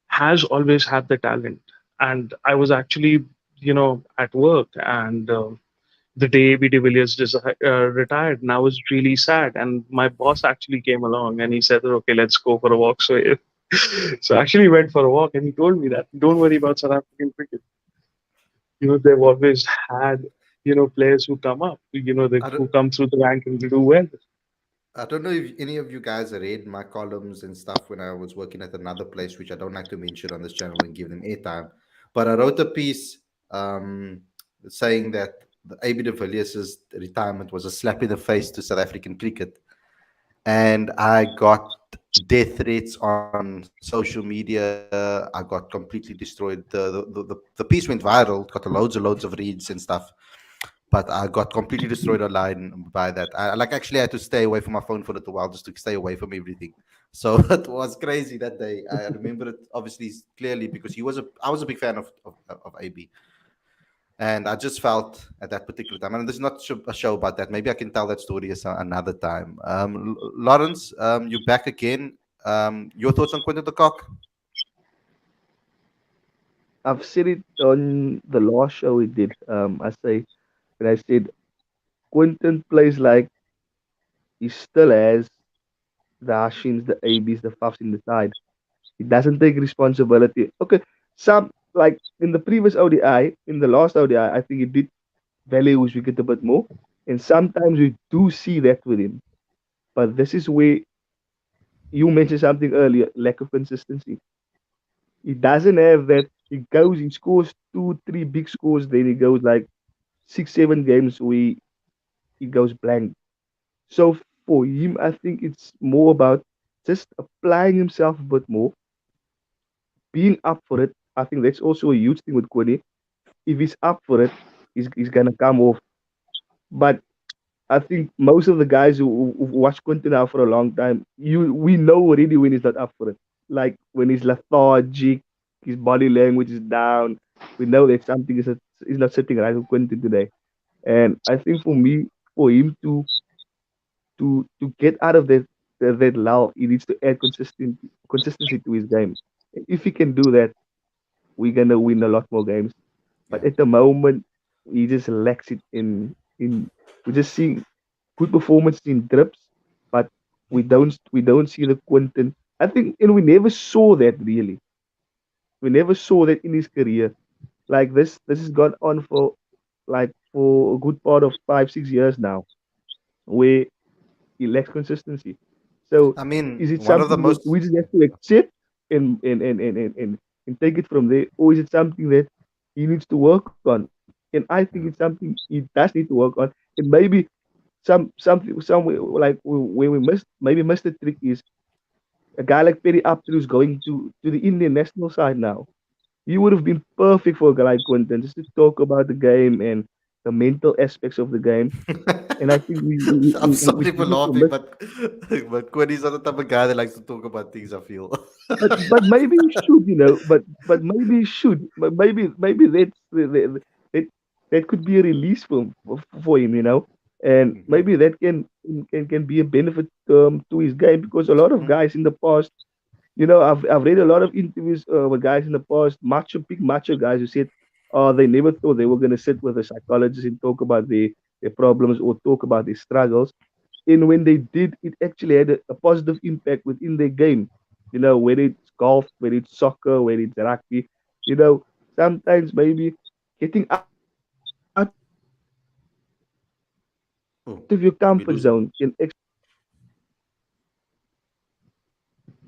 has always had the talent. And I was actually, at work, and the day AB de Villiers retired, and I was really sad. And my boss actually came along and he said, "Okay, let's go for a walk." So, so I actually went for a walk, and he told me that, "Don't worry about South African cricket. They've always had, players who come up, I who don't, come through the rank and do well." I don't know if any of you guys read my columns and stuff when I was working at another place, which I don't like to mention on this channel and give them airtime. But I wrote a piece saying that the AB de Villiers' retirement was a slap in the face to South African cricket. And I got death threats on social media. I got completely destroyed. The piece went viral, got loads and loads of reads and stuff, but I got completely destroyed online by that. I like actually had to stay away from my phone for a little while just to stay away from everything. So it was crazy that day. I remember it obviously clearly because I was a big fan of AB, and I just felt at that particular time. And there's not a show about that. Maybe I can tell that story another time. Lawrence, you're back again. Your thoughts on Quinton de Kock? I've said it on the last show we did. I said Quinton plays like he still has the Hashims, the ABs, the Fafs in the side. He doesn't take responsibility. Okay, some like in the previous ODI, in the last ODI, I think he did value his wicket a bit more. And sometimes we do see that with him. But this is where you mentioned something earlier, lack of consistency. He doesn't have that. He scores two, three big scores, then he goes like 6, 7 games where he goes blank. So for him, I think it's more about just applying himself a bit more, being up for it. I think that's also a huge thing with Cody. If he's up for it, he's gonna come off. But I think most of the guys who watch Quinton now for a long time, we know already when he's not up for it. Like when he's lethargic, his body language is down. We know that something is not sitting right with Quinton today. And I think for me, for him to get out of that lull, he needs to add consistency to his game. If he can do that, we're gonna win a lot more games. But Yeah. at the moment, he just lacks it in. We just see good performances in drips, but we don't see the Quinton. I think, and we never saw that really. We never saw that in his career. Like this has gone on for a good part of 5, 6 years now, where he lacks consistency. So I mean, is it one of the something that most. we just have to accept and take it from there, or is it something that he needs to work on? And I think it's something he does need to work on. And maybe somewhere like where we missed the trick is a guy like Perry Apter who's going to the Indian national side now. He would have been perfect for a guy like Quinton just to talk about the game and the mental aspects of the game. and I think I'm we sorry for did it a laughing, miss. but Quinn is not the type of guy that likes to talk about things. I feel. But maybe he should, but maybe he should. But maybe that that could be a release for him. And Mhm. maybe that can be a benefit to his game, because a lot of guys in the past, I've read a lot of interviews with guys in the past, big macho guys who said, they never thought they were going to sit with a psychologist and talk about their problems or talk about their struggles. And when they did, it actually had a positive impact within their game. Whether it's golf, whether it's soccer, whether it's rugby, sometimes maybe getting out of your comfort zone can actually help you Oh, to did we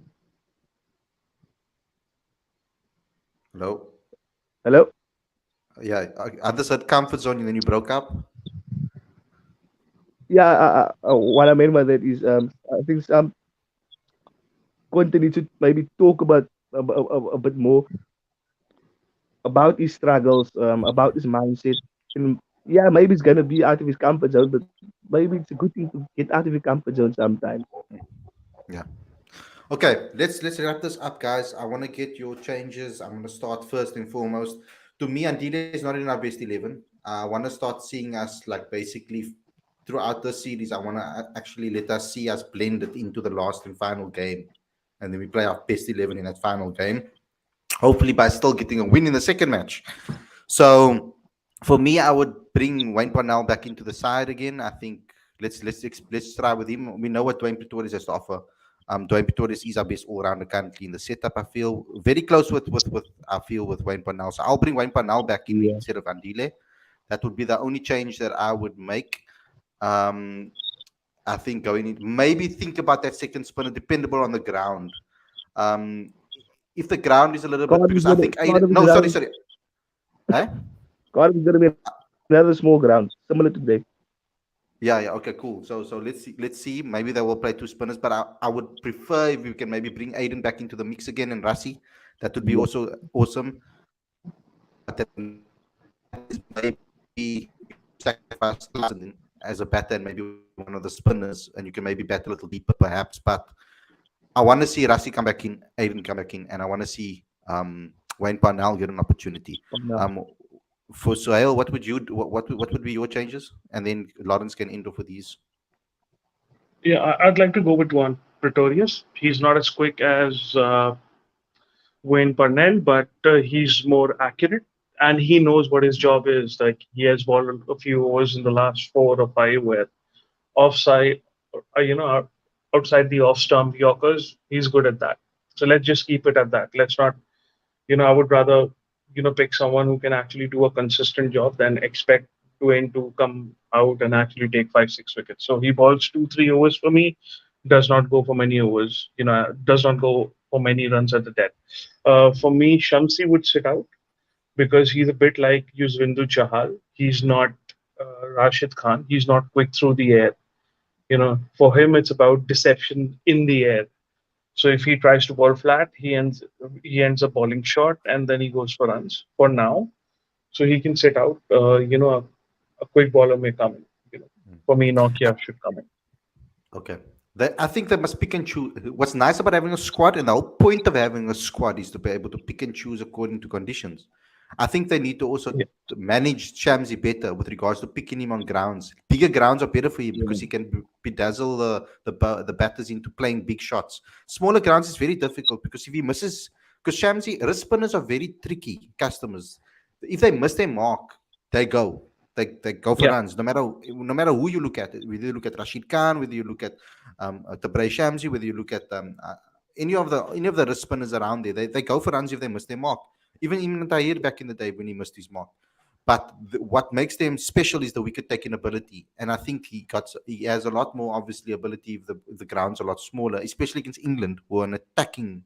lose him? Hello. hello. Yeah, others said comfort zone, and then you broke up. Yeah, what I meant by that is, I think some Quinton needs to maybe talk about a bit more about his struggles, about his mindset. And yeah, maybe it's gonna be out of his comfort zone, but maybe it's a good thing to get out of your comfort zone sometimes. Yeah. Okay, let's wrap this up, guys. I want to get your changes. I'm going to start first and foremost. To me, Andile is not in our best 11. I want to start seeing us like basically throughout the series. I want to actually let us see us blended into the last and final game, and then we play our best 11 in that final game. Hopefully, by still getting a win in the second match. So for me, I would bring Wayne Parnell back into the side again. I think let's try with him. We know what Dwayne Pretorius has to offer. Dwayne Pretorius is our best all rounder currently in the setup. I feel very close with I feel with Wayne Parnell. So I'll bring Wayne Parnell back in Yeah. instead of Andile. That would be the only change that I would make. Um, I think going in, maybe think about that second spinner, dependable on the ground. Um, if the ground is a little bit, because I think Aiden, Cardiff's no, sorry, ground, sorry, eh? Cardiff's gonna be another small ground, similar to today. Yeah. Okay. Cool. So let's see. Let's see. Maybe they will play two spinners, but I would prefer if we can maybe bring Aiden back into the mix again and Rassi. That would be Yeah. also awesome. That is maybe sacrifice Larson as a batter and maybe one of the spinners, and you can maybe bat a little deeper perhaps. But I want to see Rassi come back in, Aiden come back in, and I want to see Wayne Parnell get an opportunity. No. Um, for Sohail, what would you what would be your changes, and then Lawrence can end off with these. Yeah, I'd like to go with one Pretorius. He's not as quick as Wayne Parnell, but he's more accurate and he knows what his job is. Like he has bowled a few overs in the last 4 or 5 where offside, outside the off stump Yorkers, he's good at that. So let's just keep it at that. Let's not, I would rather, pick someone who can actually do a consistent job than expect Dwayne to come out and actually take 5, 6 wickets. So he bowls 2, 3 overs for me, does not go for many overs, does not go for many runs at the death. For me, Shamsi would sit out because he's a bit like Yuzvindu Chahal. He's not Rashid Khan. He's not quick through the air. For him, it's about deception in the air. So if he tries to bowl flat, he ends up bowling short, and then he goes for runs. For now, so he can sit out. A quick bowler may come in. For me, Nokia should come in. Okay. I think they must pick and choose. What's nice about having a squad, and the whole point of having a squad is to be able to pick and choose according to conditions. I think they need to also Yeah, to manage Chamsi better with regards to picking him on grounds. Bigger grounds are better for him because Yeah. he can bedazzle the batters into playing big shots. Smaller grounds is very difficult because if he misses, because Shamsi wrist spinners are very tricky customers. If they miss their mark, they go. They go for yeah, runs, no matter who you look at. Whether you look at Rashid Khan, whether you look at Tabray Shamsi, whether you look at any of the wrist spinners around there, they go for runs if they miss their mark. Even Tahir back in the day when he missed his mark. But what makes them special is the wicket taking ability, and I think he has a lot more obviously ability if the ground's a lot smaller, especially against England, who are an attacking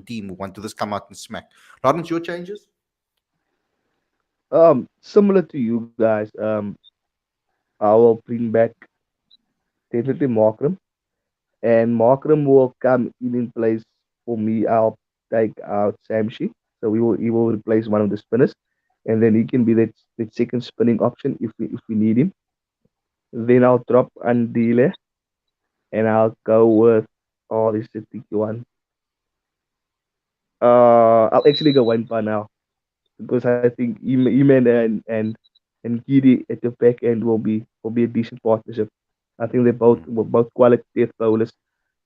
team who want to just come out and smack. Lawrence, your changes? Similar to you guys, I will bring back definitely Markram, and Markram will come in place for me. I'll take out Samshi, so he will replace one of the spinners, and then he can be that second spinning option if we need him. Then I'll drop Andile and I'll go with, oh, this is a tricky one. I'll actually go Wampa now because I think Eman and Gidi at the back end will be a decent partnership. I think they both Mm. were both quality death bowlers.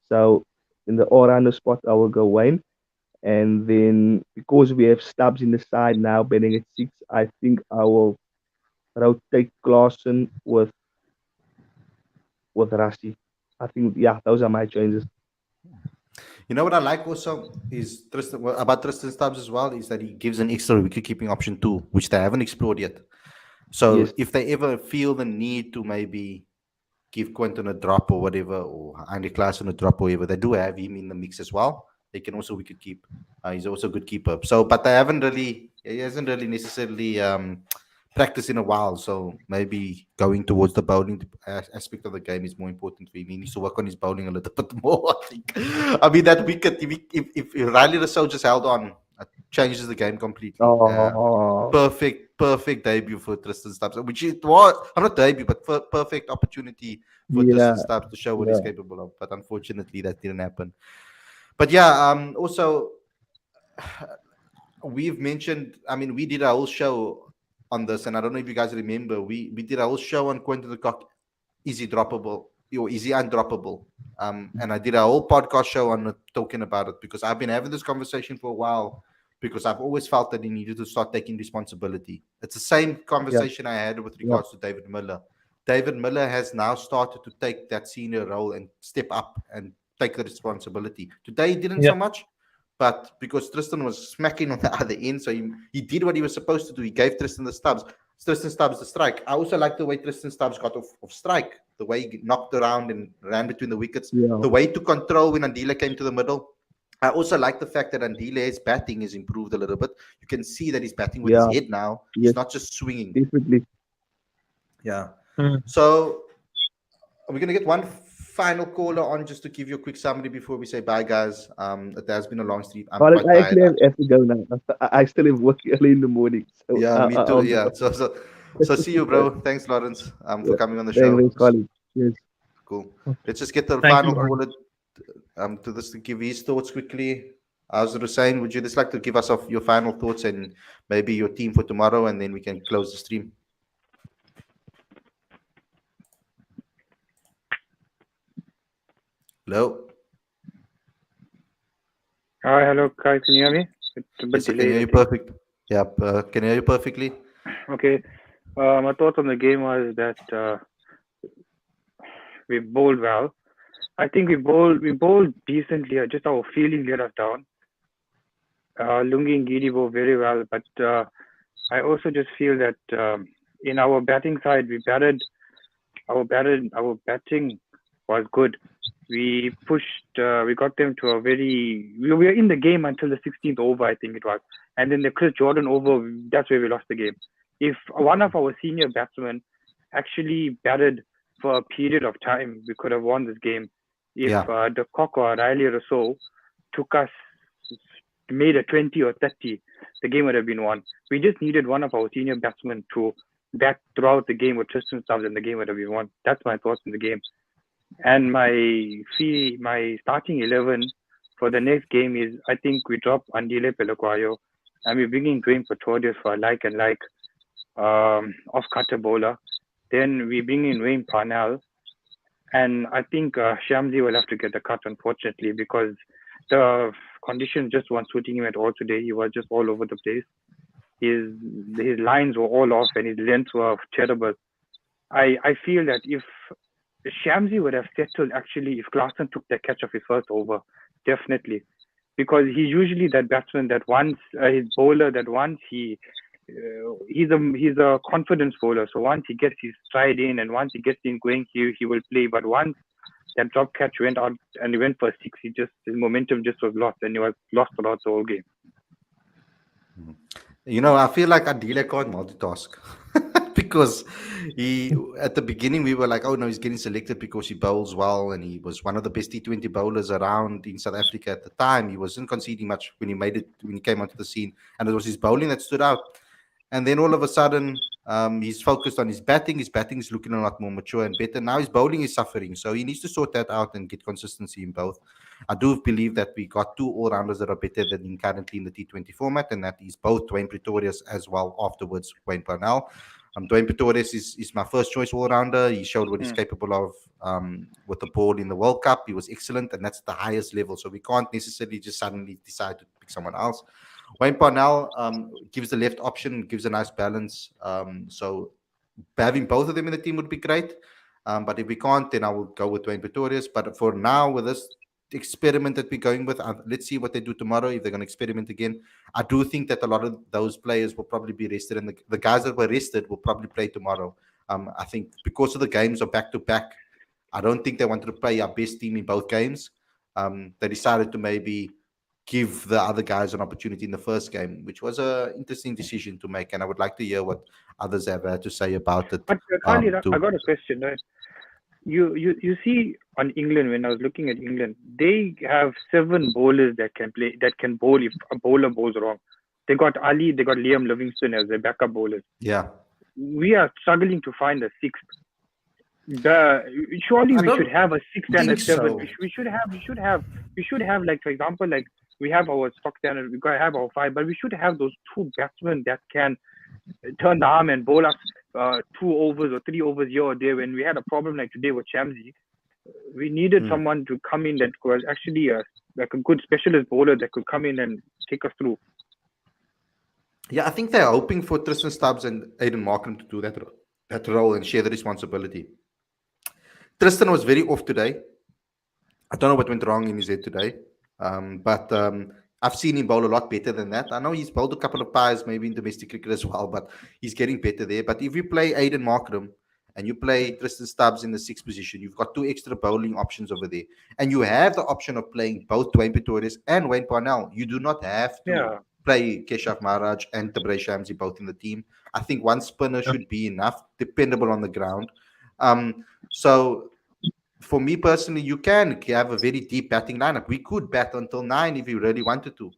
So in the all-rounder spot, I will go Wayne. And then because we have Stubbs in the side now, betting at six, I think I will rotate Clausen with Rashi. I think, yeah, those are my changes. You know what I like also is about Tristan Stubbs as well is that he gives an extra wicket keeping option too, which they haven't explored yet. So Yes. if they ever feel the need to maybe give Quinton a drop or whatever, or Andy Klassen a drop or whatever, they do have him in the mix as well. They can also wicket keep. He's also a good keeper. So, but they haven't really, he hasn't really necessarily practiced in a while. So maybe going towards the bowling aspect of the game is more important for him. He needs to work on his bowling a little bit more, I think. I mean, that wicket, if Riley Rousseau just held on, it changes the game completely. Oh, Perfect debut for Tristan Stubbs, which it was, I'm not debut, but perfect opportunity for Tristan yeah, Stubbs to show what he's yeah, capable of. But unfortunately, that didn't happen. But yeah, also we've mentioned. I mean, we did a whole show on this, and I don't know if you guys remember. We did a whole show on Quinton de Kock. Is he droppable or is he undroppable? And I did a whole podcast show on it, talking about it because I've been having this conversation for a while because I've always felt that he needed to start taking responsibility. It's the same yeah, conversation I had with yeah, regards to David Miller. David Miller has now started to take that senior role and step up and take the responsibility. Today he didn't Yeah, so much, but because Tristan was smacking on the other end, so he did what he was supposed to do. He gave Tristan the stubs. Tristan Stubbs the strike. I also like the way Tristan Stubbs got off strike, the way he knocked around and ran between the wickets, yeah, the way to control when Andile came to the middle. I also like the fact that Andile's batting is improved a little bit. You can see that he's batting with his yeah, head now. He's yes, not just swinging. definitely. Yeah. mm, So we're going to get one final caller on just to give you a quick summary before we say bye, guys. It has been a long stream. I'm Colin, quite I tired. actually have to go now. I still have work early in the morning, so Yeah, me too. I'll Yeah. So see you, bro. Thanks, Lawrence, for yeah. coming on the show. Thanks, Colin. Yes. Cool. Let's just get the Thank you, final Lord. caller to this to give his thoughts quickly. As Hussein, would you just like to give us your final thoughts and maybe your team for tomorrow, and then we can close the stream? Hello. Hi, hello, guys. Can you hear me? It's a bit Yes, I can delayed, hear I you think. perfect. Yep. Can hear you perfectly. Okay. My thoughts on the game was that we bowled well. I think we bowled decently. Just our fielding let us down. Lungi and Gidi bowled very well, but I also just feel that in our batting side, our batting was good. We pushed, we got them to a we were in the game until the 16th over, I think it was. And then the Chris Jordan over, that's where we lost the game. If one of our senior batsmen actually batted for a period of time, we could have won this game. If Yeah. De Kock or Riley or so took us, made a 20 or 30, the game would have been won. We just needed one of our senior batsmen to bat throughout the game with Tristan Stubbs, and the game would have been won. That's my thoughts on the game. And my starting 11 for the next game is, I think we drop Andile Pelakwayo and we bring in Dwayne Pretorius for like off cutter bowler. Then we bring in Wayne Parnell, and I think Shamsi will have to get the cut, unfortunately, because the conditions just weren't suiting him at all today. He was just all over the place. His lines were all off and his lengths were terrible. I feel that if Shamsi would have settled actually if Klassen took the catch of his first over, definitely, because he's usually that batsman that once his bowler that once he's a confidence bowler. So once he gets his stride in and once he gets in going, he will play. But once that drop catch went out and he went for six, his momentum just was lost and he was lost throughout the whole game. You know, I feel like Adile can't multitask because at the beginning, we were like, oh no, he's getting selected because he bowls well and he was one of the best T20 bowlers around in South Africa at the time. He wasn't conceding much when he came onto the scene, and it was his bowling that stood out. And then all of a sudden, he's focused on his batting. His batting is looking a lot more mature and better. Now his bowling is suffering. So he needs to sort that out and get consistency in both. I do believe that we got two all-rounders that are better than him currently in the T20 format, and that is both Dwayne Pretorius as well afterwards Wayne Parnell. Dwayne Pretorius is my first choice all-rounder. He showed what he's capable of with the ball in the World Cup. He was excellent, and that's the highest level. So we can't necessarily just suddenly decide to pick someone else. Wayne Parnell gives the left option, gives a nice balance. So having both of them in the team would be great. But if we can't, then I will go with Dwayne Pretorius. But for now, with this experiment that we're going with, let's see what they do tomorrow, if they're going to experiment again. I do think that a lot of those players will probably be rested, and the guys that were rested will probably play tomorrow. I think because of the games are back to back, I don't think they wanted to play our best team in both games. They decided to maybe give the other guys an opportunity in the first game, which was an interesting decision to make. And I would like to hear what others have to say about it. But Khalid, I got a question, right? You see on England, when I was looking at England, they have 7 bowlers that can bowl if a bowler bowls wrong. They got Ali, they got Liam Livingston as their backup bowlers. Yeah. We are struggling to find a 6th. Surely we should have a 6th and a 7th. So. We should have, like, for example, like we have our stock standard, we gotta have our 5, but we should have those 2 batsmen that can turn the arm and bowl us 2 overs or 3 overs here or there. When we had a problem like today with Shamsi, we needed someone to come in that was actually like a good specialist bowler that could come in and take us through. Yeah, I think they're hoping for Tristan STUBBS and Aiden Markham to do that role and share the responsibility. Tristan was very off today. I don't know what went wrong in his head today, but I've seen him bowl a lot better than that. I know he's bowled a couple of pies, maybe in domestic cricket as well, but he's getting better there. But if you play Aiden Markham and you play Tristan STUBBS in the 6th position, you've got 2 extra bowling options over there. And you have the option of playing both Dwayne Pretorius and Wayne Parnell. You do not have to play Keshav Maharaj and Tabraiz Shamsi both in the team. I think one spinner should be enough, dependable on the ground. So for me personally, you can have a very deep batting lineup. We could bat until 9 if we really wanted to,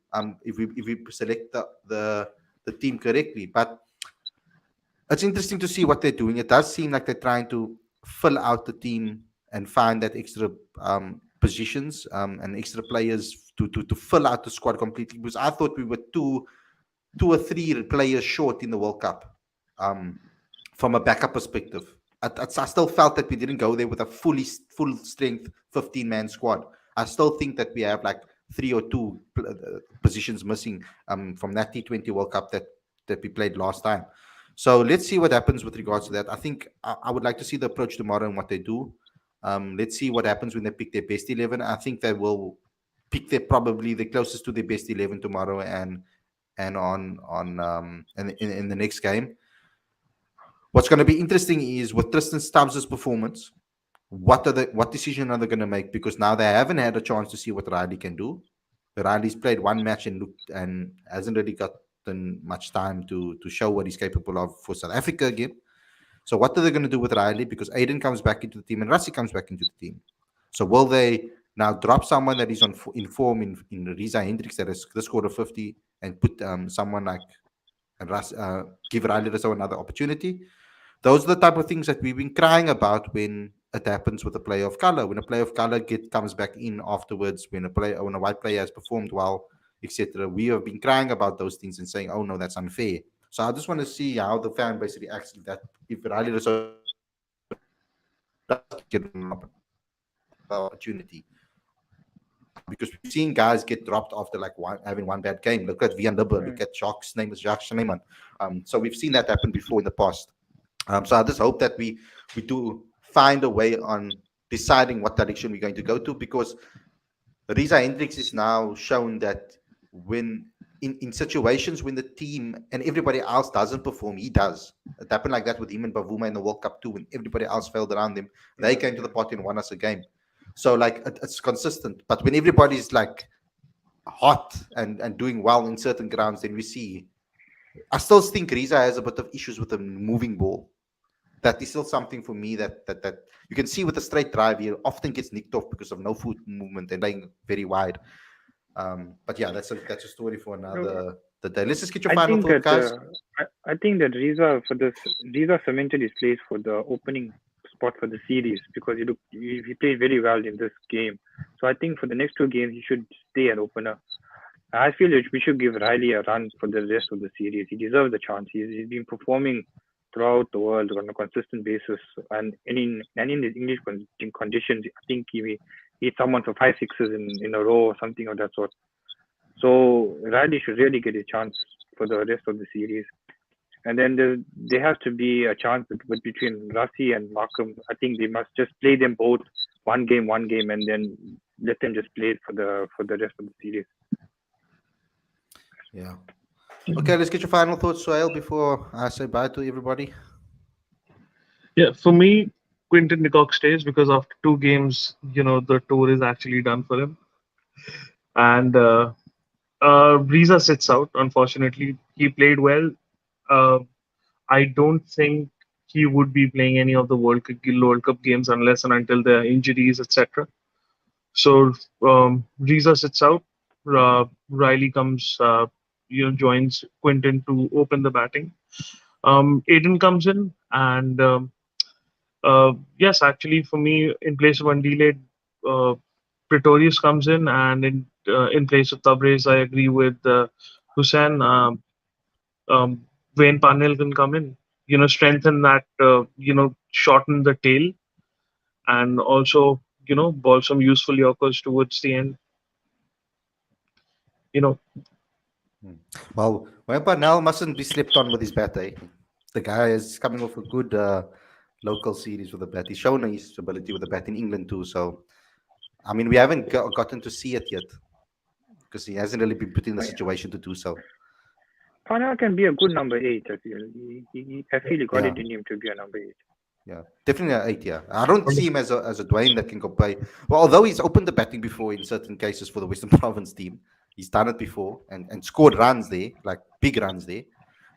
if we select the team correctly. But it's interesting to see what they're doing. It does seem like they're trying to fill out the team and find that extra positions and extra players to fill out the squad completely. Because I thought we were two or three players short in the World Cup from a backup perspective. I still felt that we didn't go there with a full strength 15-man squad. I still think that we have like 3 or 2 positions missing from that T20 World Cup that we played last time. So let's see what happens with regards to that. I think I would like to see the approach tomorrow and what they do. Let's see what happens when they pick their best 11. I think they will pick probably the closest to their best 11 tomorrow and on in the next game. What's going to be interesting is with Tristan STUBBS' performance, what decision are they going to make? Because now they haven't had a chance to see what Riley can do. Riley's played one match and hasn't really gotten much time to show what he's capable of for South Africa again. So what are they going to do with Riley? Because Aiden comes back into the team and Rassie comes back into the team. So will they now drop someone that is in form in Riza Hendricks that has scored a 50 and put someone like give Riley another opportunity? Those are the type of things that we've been crying about when it happens with a player of color. When a player of color comes back in afterwards, when a white player has performed well, etc. We have been crying about those things and saying, "Oh no, that's unfair." So I just want to see how the fan base reacts if Riley does get an opportunity. Because we've seen guys get dropped after having one bad game. Look at Vian Libber. Look at Jacques' name is Jacques Schneemann. So we've seen that happen before in the past. So I just hope that we do find a way on deciding what direction we're going to go to, because Riza Hendricks is now shown that when in situations when the team and everybody else doesn't perform, he does. It happened like that with him and Bavuma in the World Cup too. When everybody else failed around them, they came to the party and won us a game. So it's consistent. But when everybody's hot and doing well in certain grounds, then we see. I still think Riza has a bit of issues with the moving ball. That is still something for me that you can see with a straight drive. He often gets nicked off because of no foot movement and playing very wide. But yeah, that's a story for the day. Let's just get your I final think thought, that guys. I think that Riza cemented his place for the opening spot for the series because he played very well in this game. So I think for the next two games he should stay an opener. I feel that we should give Riley a run for the rest of the series. He deserves the chance. He's been performing throughout the world on a consistent basis, and in the English conditions, I think he's someone for 5 sixes in a row or something of that sort. So Riley should really get a chance for the rest of the series. And then there has to be a chance between Rassi and Markham. I think they must just play them both one game, and then let them just play it for the rest of the series. Yeah. Okay, let's get your final thoughts, Sohail, before I say bye to everybody. Yeah, for me, Quinton de Kock stays because after two games, the tour is actually done for him. And Riza sits out, unfortunately. He played well. Uh, I don't think he would be playing any of the World Cup games unless and until there are injuries, etc. So Riza sits out. Riley comes, joins Quinton to open the batting. Aiden comes in, and yes, actually, for me, in place of Undelayed, uh, Pretorius comes in, and in place of Tabriz, I agree with Hussein. Wayne Parnell can come in, strengthen that, shorten the tail, and also, ball some useful Yorkers towards the end. You know, Well, Parnell mustn't be slept on with his bat, eh? The guy is coming off a good local series with the bat. He's shown his ability with the bat in England too. So, I mean, we haven't gotten to see it yet because he hasn't really been put in the situation to do so. Parnell can be a good number 8. I feel I feel he got Yeah. it in him to be a number 8. Yeah, definitely an 8. Yeah, I don't see him as a Dwayne that can go play. Well, although he's opened the batting before in certain cases for the Western Province team, he's done it before and scored runs there, like big runs there.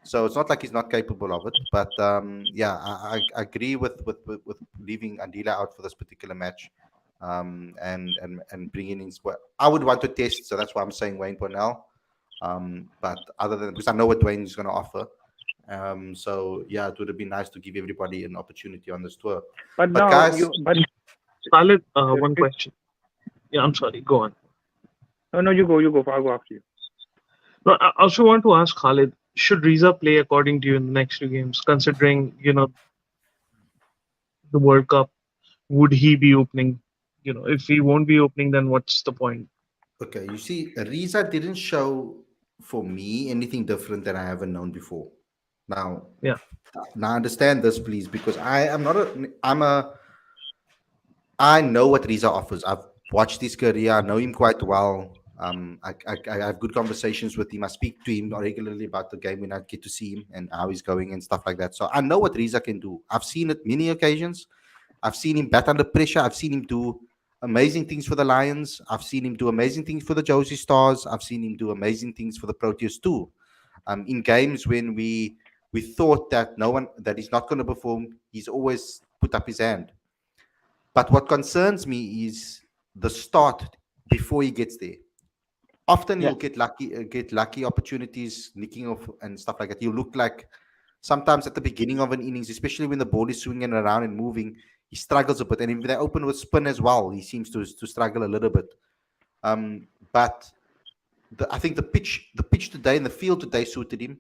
So it's not like he's not capable of it. But yeah, I agree with leaving Andila out for this particular match, and bringing in. I would want to test, so that's why I'm saying Wayne Parnell. But other than because I know what Dwayne is going to offer. So yeah, it would have been nice to give everybody an opportunity on this tour. But But now guys, Khalid, one question. Yeah, I'm sorry. Go on. no, you go. I'll go after you. No, I also want to ask Khalid, should Riza play according to you in the next two games, considering, the World Cup? Would he be opening? If he won't be opening, then what's the point? okay, you see, Riza didn't show for me anything different than I haven't known before. Now, Yeah. now understand this, please, because I know what Riza offers. I've watched his career. I know him quite well. I have good conversations with him. I speak to him regularly about the game when I get to see him and how he's going and stuff like that. So I know what Riza can do. I've seen it many occasions. I've seen him bat under pressure. I've seen him do amazing things for the Lions. I've seen him do amazing things for the Josie Stars. I've seen him do amazing things for the Proteas too. In games when we thought that that he's not going to perform, he's always put up his hand. But what concerns me is the start before he gets there. Often Yeah. he'll get lucky opportunities, nicking off and stuff like that. He'll look like sometimes at the beginning of an innings, especially when the ball is swinging around and moving, he struggles a bit. And if they open with spin as well, he seems to struggle a little bit. But I think the pitch today and the field today suited him.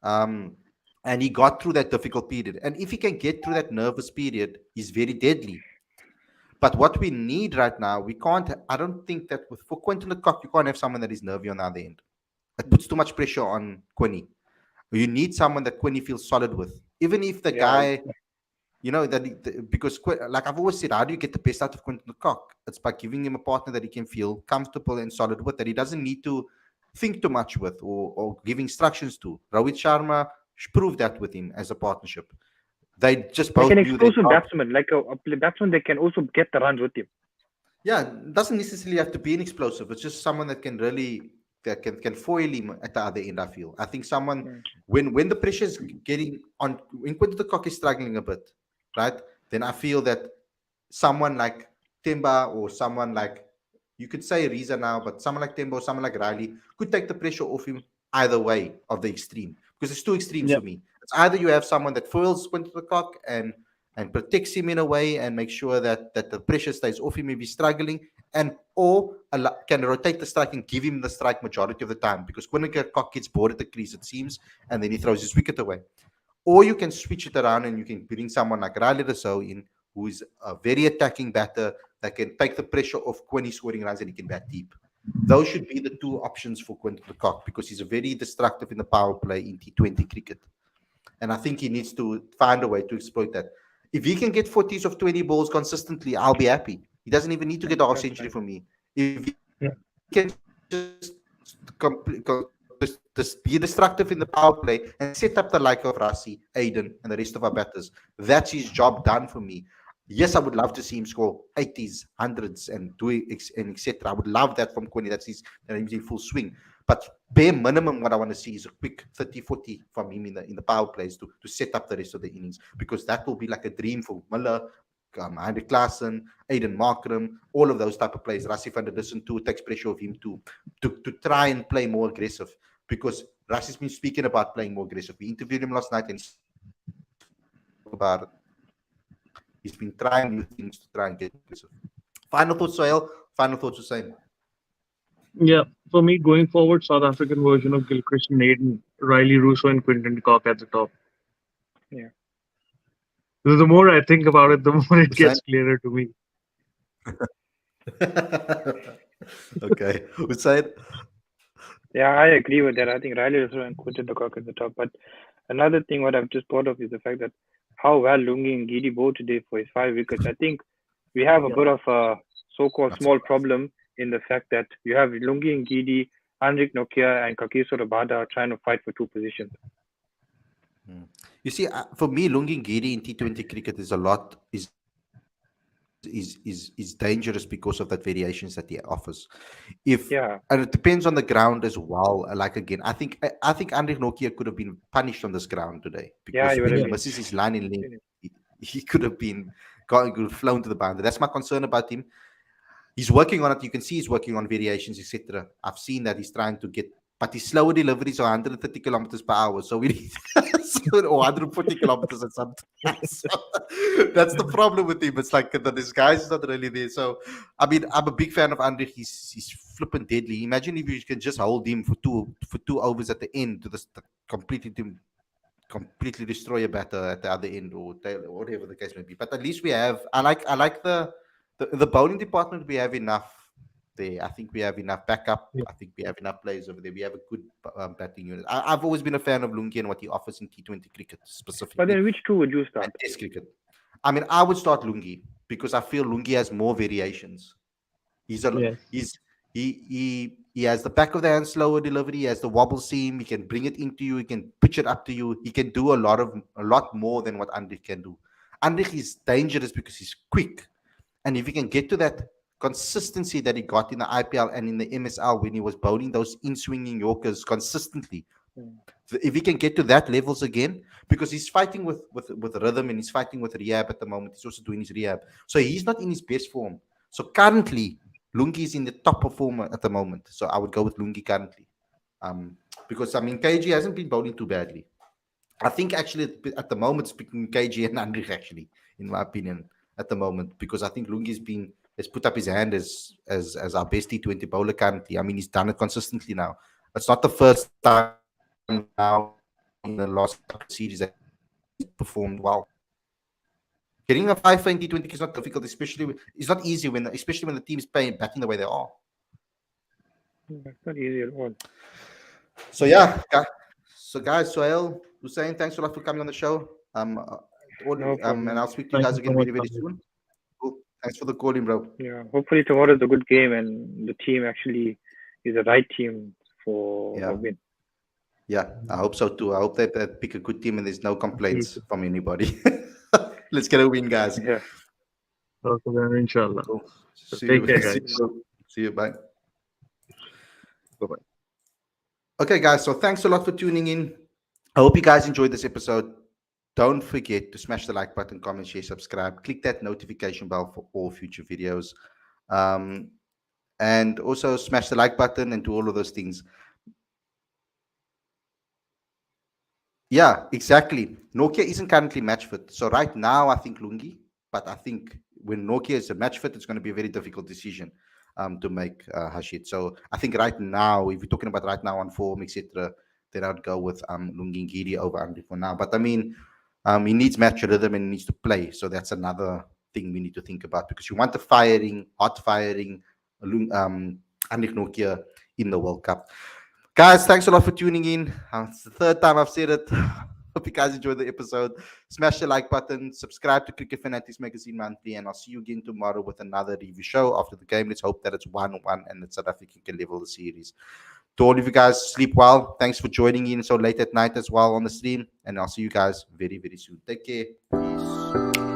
And he got through that difficult period. And if he can get through that nervous period, he's very deadly. But what we need right now, I don't think that for Quinton de Kock, you can't have someone that is nervy on the other end. It puts too much pressure on Quinny. You need someone that Quinny feels solid with. Even if the guy, because like I've always said, how do you get the best out of Quinton de Kock? It's by giving him a partner that he can feel comfortable and solid with, that he doesn't need to think too much with or give instructions to. Rohit Sharma proved that with him as a partnership. They just both like an knew their explosive job. batsman, like a batsman that can also get the runs with him. Yeah, it doesn't necessarily have to be an explosive. It's just someone that can really can foil him at the other end. I feel. I think someone when the pressure is getting on, when Quinton de Kock is struggling a bit, right? Then I feel that someone like Temba or someone like, you could say Riza now, but someone like Temba or someone like Riley could take the pressure off him. either way of the extreme, because it's two extremes Yeah. for me. It's either you have someone that foils Quinton de Kock and protects him in a way and makes sure that the pressure stays off him if he's struggling, and or can rotate the strike and give him the strike majority of the time, because Quinton de Kock gets bored at the crease, it seems, and then he throws his wicket away. Or you can switch it around and you can bring someone like Riley Rousseau in, who is a very attacking batter that can take the pressure off Quinny scoring runs and he can bat deep. Those should be the two options for Quinton de Kock, because he's very destructive in the power play in T20 cricket. And I think he needs to find a way to exploit that. If he can get 40s of 20 balls consistently, I'll be happy. He doesn't even need to get a half century from me. If he can just be destructive in the power play and set up the like of Rassi, Aiden, and the rest of our batters, that's his job done for me. Yes, I would love to see him score 80s, 100s, and do it, and etc. I would love that from Quinny. That's he's in full swing. But bare minimum, what I want to see is a quick 30, 40 from him in the power plays to set up the rest of the innings, because that will be like a dream for Miller, Heinrich Klaassen, Aiden Markram, all of those type of players. Rassi van der Dussen too, takes pressure of him to try and play more aggressive, because Rassi's been speaking about playing more aggressive. We interviewed him last night and about it. He's been trying new things to try and get aggressive. Final thoughts, Sohail? Final thoughts, Hussein? Yeah, for me, going forward, South African version of Gilchrist and Aiden, Riley Russo and Quinton de Kock at the top. Yeah. The more I think about it, the more it Hussein? gets clearer to me. Okay. Hussein? Yeah, I agree with that. I think Riley Russell and Quinton de Kock at the top. But another thing, what I've just thought of is the fact that how well Lungi and Gidi bowled today for his 5 wickets. I think we have a bit of a so-called Not small surprised. problem in the fact that you have Lungi and Gidi, Andrik Nokia, and Kagiso Rabada trying to fight for 2 positions. You see, for me, Lungi Ngidi in T20 cricket is a lot is dangerous because of that variations that he offers. Yeah. And it depends on the ground as well. Like again, I think Andrik Nokia could have been punished on this ground today, Yeah, because he would when have he been. misses his line in length, he could have been flown to the boundary. That's my concern about him. He's working on it. You can see he's working on variations, etc. I've seen that he's trying to get, but his slower deliveries are 130 kilometers per hour. So we need or 140 kilometers or something. So that's the problem with him. It's like the disguise is not really there. So I mean, I'm a big fan of Andre. He's flipping deadly. Imagine if you can just hold him for two overs at the end to completely destroy a batter at the other end, or whatever the case may be. But at least we have. I like the bowling department. We have enough there. I think we have enough backup. Yeah. I think we have enough players over there. We have a good batting unit. I've always been a fan of Lungi and what he offers in T20 cricket specifically. But then which 2 would you And start? Test cricket. I mean, I would start Lungi because I feel Lungi has more variations. He's he has the back of the hand slower delivery. He has the wobble seam. He can bring it into you. He can pitch it up to you. He can do a lot more than what Andrich can do. Andrich is dangerous because he's quick, and if he can get to that consistency that he got in the IPL and in the MSL when he was bowling those in-swinging Yorkers consistently, if he can get to that levels again, because he's fighting with rhythm and he's fighting with rehab at the moment. He's also doing his rehab, so he's not in his best form. So currently, Lungi is in the top performer at the moment. So I would go with Lungi currently, because I mean KG hasn't been bowling too badly. I think actually at the moment, speaking KG and Andrich actually, in my opinion, at the moment, because I think Lungi's has put up his hand as our best T20 bowler currently. I mean, he's done it consistently now. It's not the first time now in the last couple of series that he's performed well. Getting a 5 in T20 is not difficult, it's not easy especially when the team is batting the way they are. It's not easy at all. So yeah, guys, Sohail, Hussein, thanks a lot for coming on the show. No problem. And I'll speak to you Thank guys you so again much, very, very Sandeep. soon. Cool. Thanks for the call in, bro. Yeah. Hopefully tomorrow is a good game and the team actually is the right team for a win. Yeah, I hope so too. I hope that they pick a good team and there's no complaints from anybody. Let's get a win, guys. Yeah. Okay, then, inshallah. Cool. See Take you. care, guys. See you. Bye. Bye-bye. Okay, guys. So thanks a lot for tuning in. I hope you guys enjoyed this episode. Don't forget to smash the like button, comment, share, subscribe. Click that notification bell for all future videos. And also smash the like button and do all of those things. Yeah, exactly. Nokia isn't currently match fit. So right now, I think Lungi, but I think when Nokia is a match fit, it's going to be a very difficult decision to make Hashid. So I think right now, if you're talking about right now on form, etc., then I'd go with Lungi Ngidi over Andy for now. But I mean, he needs match rhythm and he needs to play. So that's another thing we need to think about because you want the firing, hot firing, Andy Nokia in the World Cup. Guys, thanks a lot for tuning in. It's the third time I've said it. Hope you guys enjoyed the episode. Smash the like button, subscribe to Cricket Fanatics Magazine Monthly, and I'll see you again tomorrow with another review show after the game. Let's hope that it's 1-1 and that South Africa can level the series. To all of you guys, sleep well. Thanks for joining in so late at night as well on the stream, and I'll see you guys very, very soon. Take care. Peace.